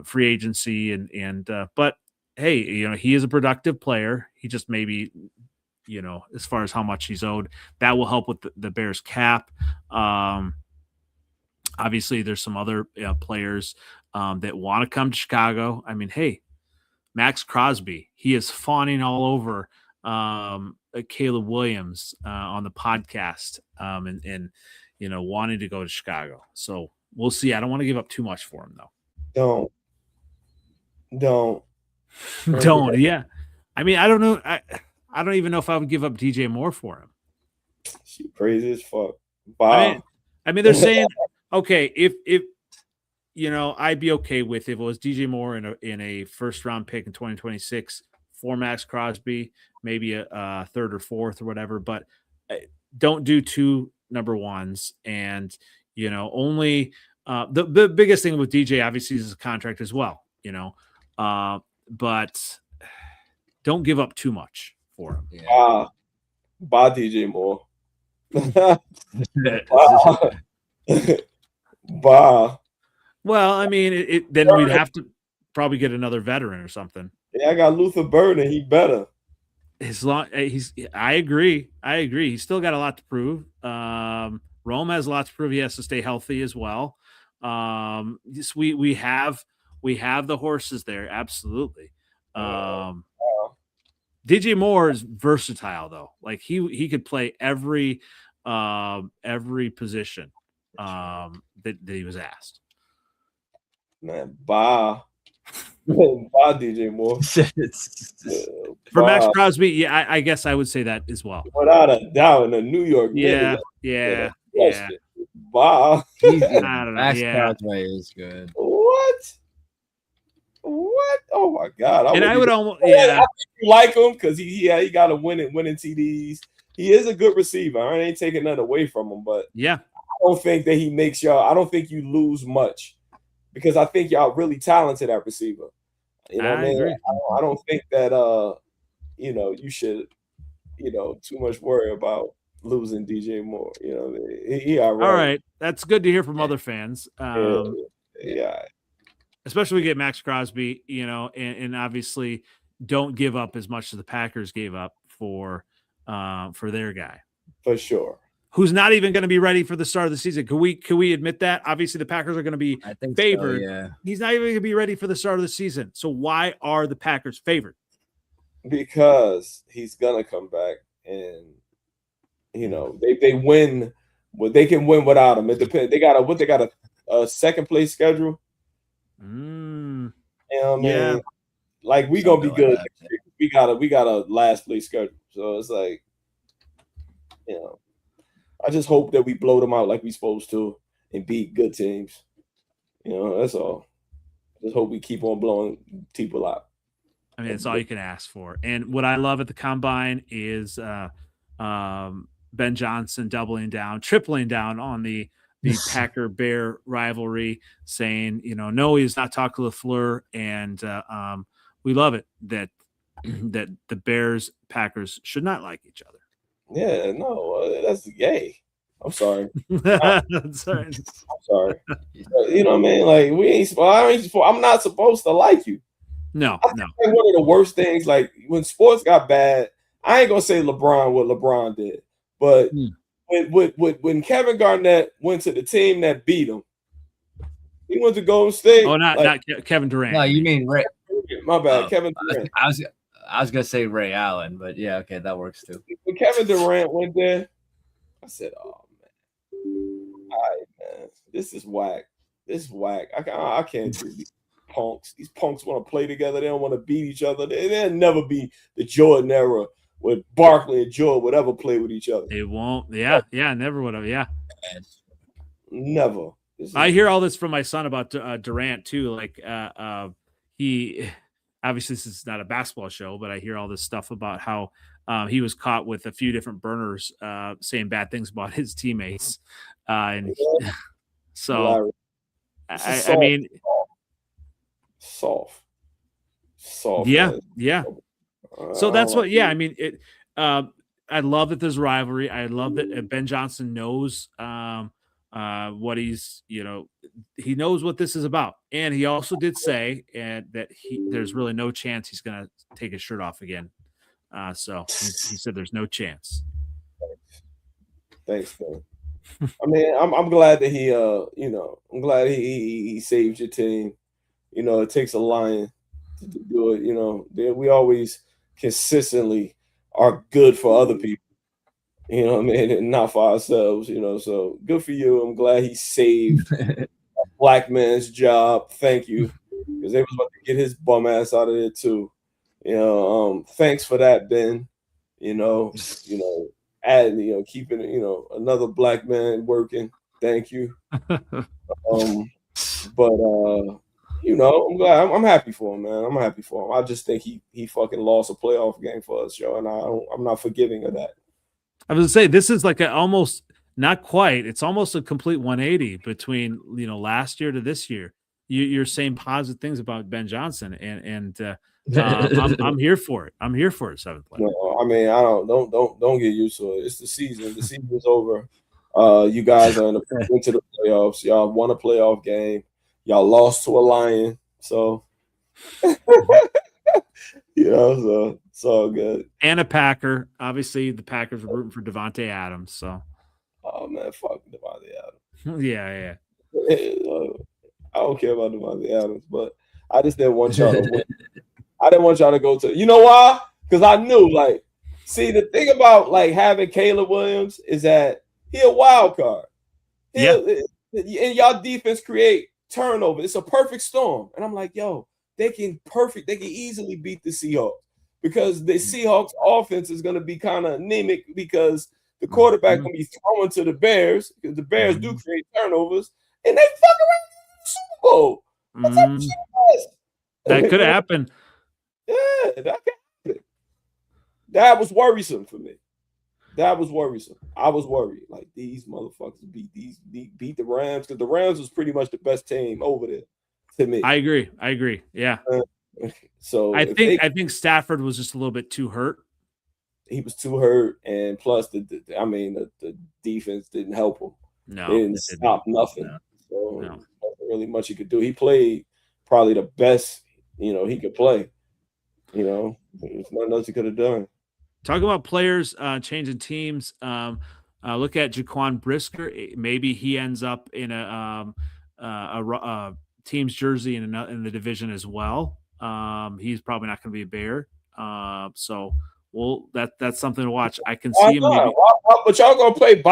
free agency and but hey, he is a productive player. He just maybe, as far as how much he's owed, that will help with the Bears cap. Obviously there's some other players that want to come to Chicago. I mean, hey, Max Crosby, he is fawning all over Caleb Williams on the podcast and wanting to go to Chicago. So we'll see. I don't want to give up too much for him, though. Don't. Yeah. I mean, I don't know. I don't even know if I would give up DJ Moore for him. She crazy as fuck. Wow. I mean, they're saying, okay, if I'd be okay with if it was DJ Moore in a first round pick in 2026 for Max Crosby, maybe a third or fourth or whatever, but don't do two number ones. And, only the biggest thing with DJ obviously is his contract as well, but don't give up too much for him. Yeah. Bye, DJ Moore. Bye. Well, I mean, then we'd have to probably get another veteran or something. Yeah, I got Luther Burden. He better. I agree. He's still got a lot to prove. Rome has a lot to prove. He has to stay healthy as well. We have the horses there. Absolutely. DJ Moore is versatile though. Like he could play every position that he was asked. Man, bye. Bye, DJ Moore. For Max Crosby, yeah, I guess I would say that as well. Without a doubt, in the New York. Yeah. Bye. I don't know. Max Crosby is good. What? Oh my God! I would almost, I like him because he got a winning TDs. He is a good receiver. I ain't taking nothing away from him, but yeah, I don't think that he makes y'all. I don't think you lose much. Because I think y'all really talented at receiver. I don't think that you should too much worry about losing DJ Moore. He all right. All right. That's good to hear from other fans. Yeah. Especially we get Max Crosby, and obviously don't give up as much as the Packers gave up for their guy. For sure. Who's not even going to be ready for the start of the season. Can we admit that? Obviously, the Packers are going to be favored. So, yeah. He's not even going to be ready for the start of the season. So why are the Packers favored? Because he's going to come back and, they win. Well, they can win without him. It depends. They got a second place schedule. Yeah. Like we going to be good. We got a last place schedule. So it's like, I just hope that we blow them out like we supposed to and beat good teams. That's all. Just hope we keep on blowing people out. I mean, it's all you can ask for. And what I love at the combine is Ben Johnson doubling down, tripling down on the Packer Bear rivalry, saying, no, he's not talking to LaFleur. And we love it that the Bears Packers should not like each other. Yeah, no, that's gay. I'm sorry. That's right. I'm sorry. You know what I mean? Like I'm not supposed to like you. No, I think like one of the worst things, like when sports got bad, I ain't gonna say what LeBron did, but when Kevin Garnett went to the team that beat him, he went to Golden State. Oh, not Kevin Durant. No, you mean Ray. My bad, Kevin Durant. I was gonna say Ray Allen, but yeah, okay, that works too. When Kevin Durant went there, I said, "Oh man, all right, man, this is whack. This is whack. I can't do these punks. These punks want to play together. They don't want to beat each other. They'll never be the Jordan era where Barkley and Jordan would ever play with each other. They won't. Yeah, never would have. Yeah, never. I hear all this from my son about Durant too. Like, he obviously this is not a basketball show, but I hear all this stuff about how he was caught with a few different burners saying bad things about his teammates, and so I mean, soft. Yeah. So that's what. Yeah, I mean it. I love that there's rivalry. I love that Ben Johnson knows what he's, he knows what this is about. And he also did say that there's really no chance he's going to take his shirt off again. So he said there's no chance. Thanks, man. I mean, I'm glad that I'm glad he saved your team. It takes a lion to do it. We always consistently are good for other people. And not for ourselves, so good for you. I'm glad he saved a black man's job. Thank you. Because they was about to get his bum ass out of there too. Thanks for that, Ben. Adding, keeping, another black man working. Thank you. I'm glad. I'm happy for him, man. I'm happy for him. I just think he fucking lost a playoff game for us, yo, and I'm not forgiving of that. I was gonna say this is like almost not quite. It's almost a complete 180 between last year to this year. You're saying positive things about Ben Johnson, and I'm here for it. I'm here for it. Seventh place. No, I mean, don't get used to it. It's the season. The season is over. You guys are into the playoffs. Y'all won a playoff game. Y'all lost to a Lion, so so it's all good. And a Packer. Obviously, the Packers were rooting for Devontae Adams. So, oh man, fuck Devontae Adams. yeah. I don't care about Devontae Adams, but I just didn't want y'all to win. I didn't want y'all to go to. You know why? Because I knew, see, the thing about having Caleb Williams is that he a wild card. And y'all defense create turnover. It's a perfect storm. And I'm like, yo, they can easily beat the Seahawks because the Seahawks offense is going to be kind of anemic because the quarterback going to be throwing to the Bears because the Bears do create turnovers and they fuck around in the Super Bowl. That could happen. Yeah, that could happen. That was worrisome for me. That was worrisome. I was worried. Like these motherfuckers beat the Rams because the Rams was pretty much the best team over there to me. I agree. Yeah. So I think Stafford was just a little bit too hurt. He was too hurt, and plus the defense didn't help him. No, they didn't stop nothing. No. So there wasn't really much he could do. He played probably the best he could play. There's nothing else he could have done. Talk about players changing teams. Look at Jaquan Brisker. Maybe he ends up in a team's jersey in the division as well. He's probably not going to be a Bear. So that's something to watch. I can see him. But y'all gonna play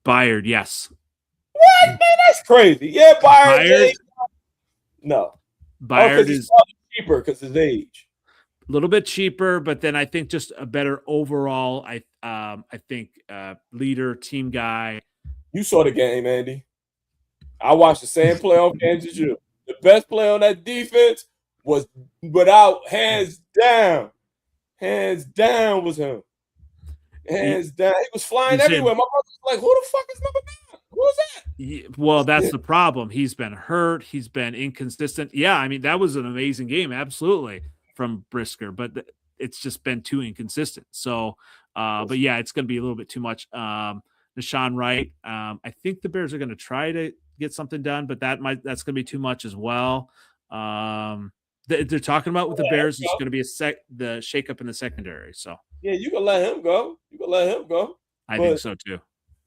Byard, yes. What, man? That's crazy. Yeah, Byard. No, Byard is cheaper because his age. A little bit cheaper, but then I think just a better overall. I think leader, team guy. You saw the game, Andy. I watched the same playoff games as you. The best player on that defense was without hands down. Hands down was him. Hands down. He was flying everywhere. My brother was like, who the fuck is number 9? Who is that? Well, that's the problem. He's been hurt. He's been inconsistent. Yeah, I mean, that was an amazing game. Absolutely. From Brisker, but it's just been too inconsistent. So, but yeah, it's going to be a little bit too much. Deshaun Wright, I think the Bears are going to try to get something done, but that's going to be too much as well. They're talking about with the Bears, it's going to be the shakeup in the secondary. So yeah, you can let him go. I think so too.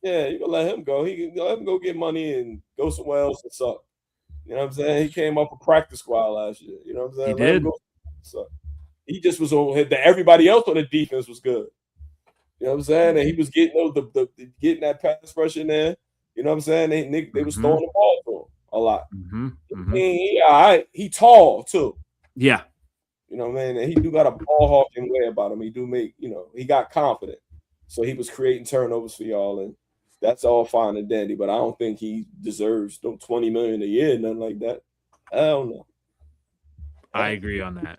Yeah, you can let him go. He can let him go get money and go somewhere else and suck. You know what I'm saying? He came off a practice squad last year. You know what I'm saying? He let did. Him go suck. He just was on. Everybody else on the defense was good. You know what I'm saying? And he was getting getting that pass rush in there. You know what I'm saying? They was throwing the ball to him a lot. He tall too. Yeah. You know what I mean? And he do got a ball hawking way about him. He do make, he got confident. So he was creating turnovers for y'all, and that's all fine and dandy. But I don't think he deserves $20 million a year, nothing like that. I don't know. I agree on that.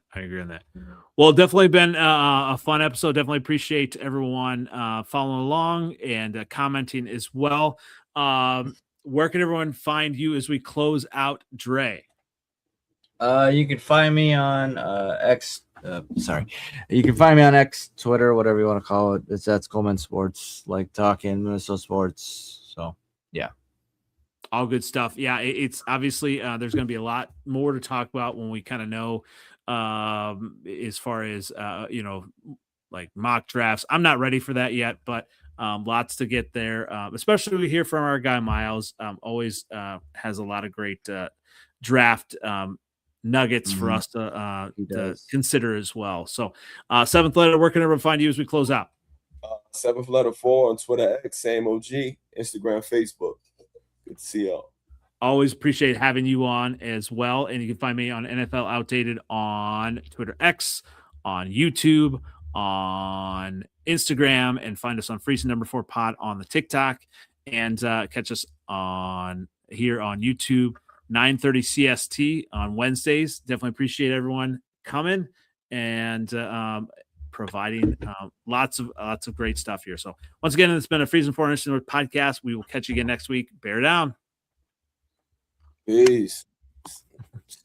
Well, definitely been a fun episode. Definitely appreciate everyone following along and commenting as well. Where can everyone find you as we close out, Dre? You can find me on X. You can find me on X, Twitter, whatever you want to call it. That's Coleman Sports, like talking Minnesota sports. So yeah. All good stuff. Yeah, it's obviously there's going to be a lot more to talk about when we kind of know as far as like mock drafts. I'm not ready for that yet, but lots to get there. Especially we hear from our guy Miles. Always has a lot of great draft nuggets for us to consider as well. So, seventh letter. Where can everyone find you as we close out? 7th letter 4 on Twitter X, same OG, Instagram, Facebook. Good to see y'all. Always appreciate having you on as well. And you can find me on NFL Outdated on Twitter X, on YouTube, on Instagram, and find us on Freezin 4 Pod on the TikTok, and catch us here on YouTube, 9:30 CST on Wednesdays. Definitely appreciate everyone coming and providing lots of great stuff here. So once again, it's been a Freezin 4 North Podcast. We will catch you again next week. Bear down. Peace.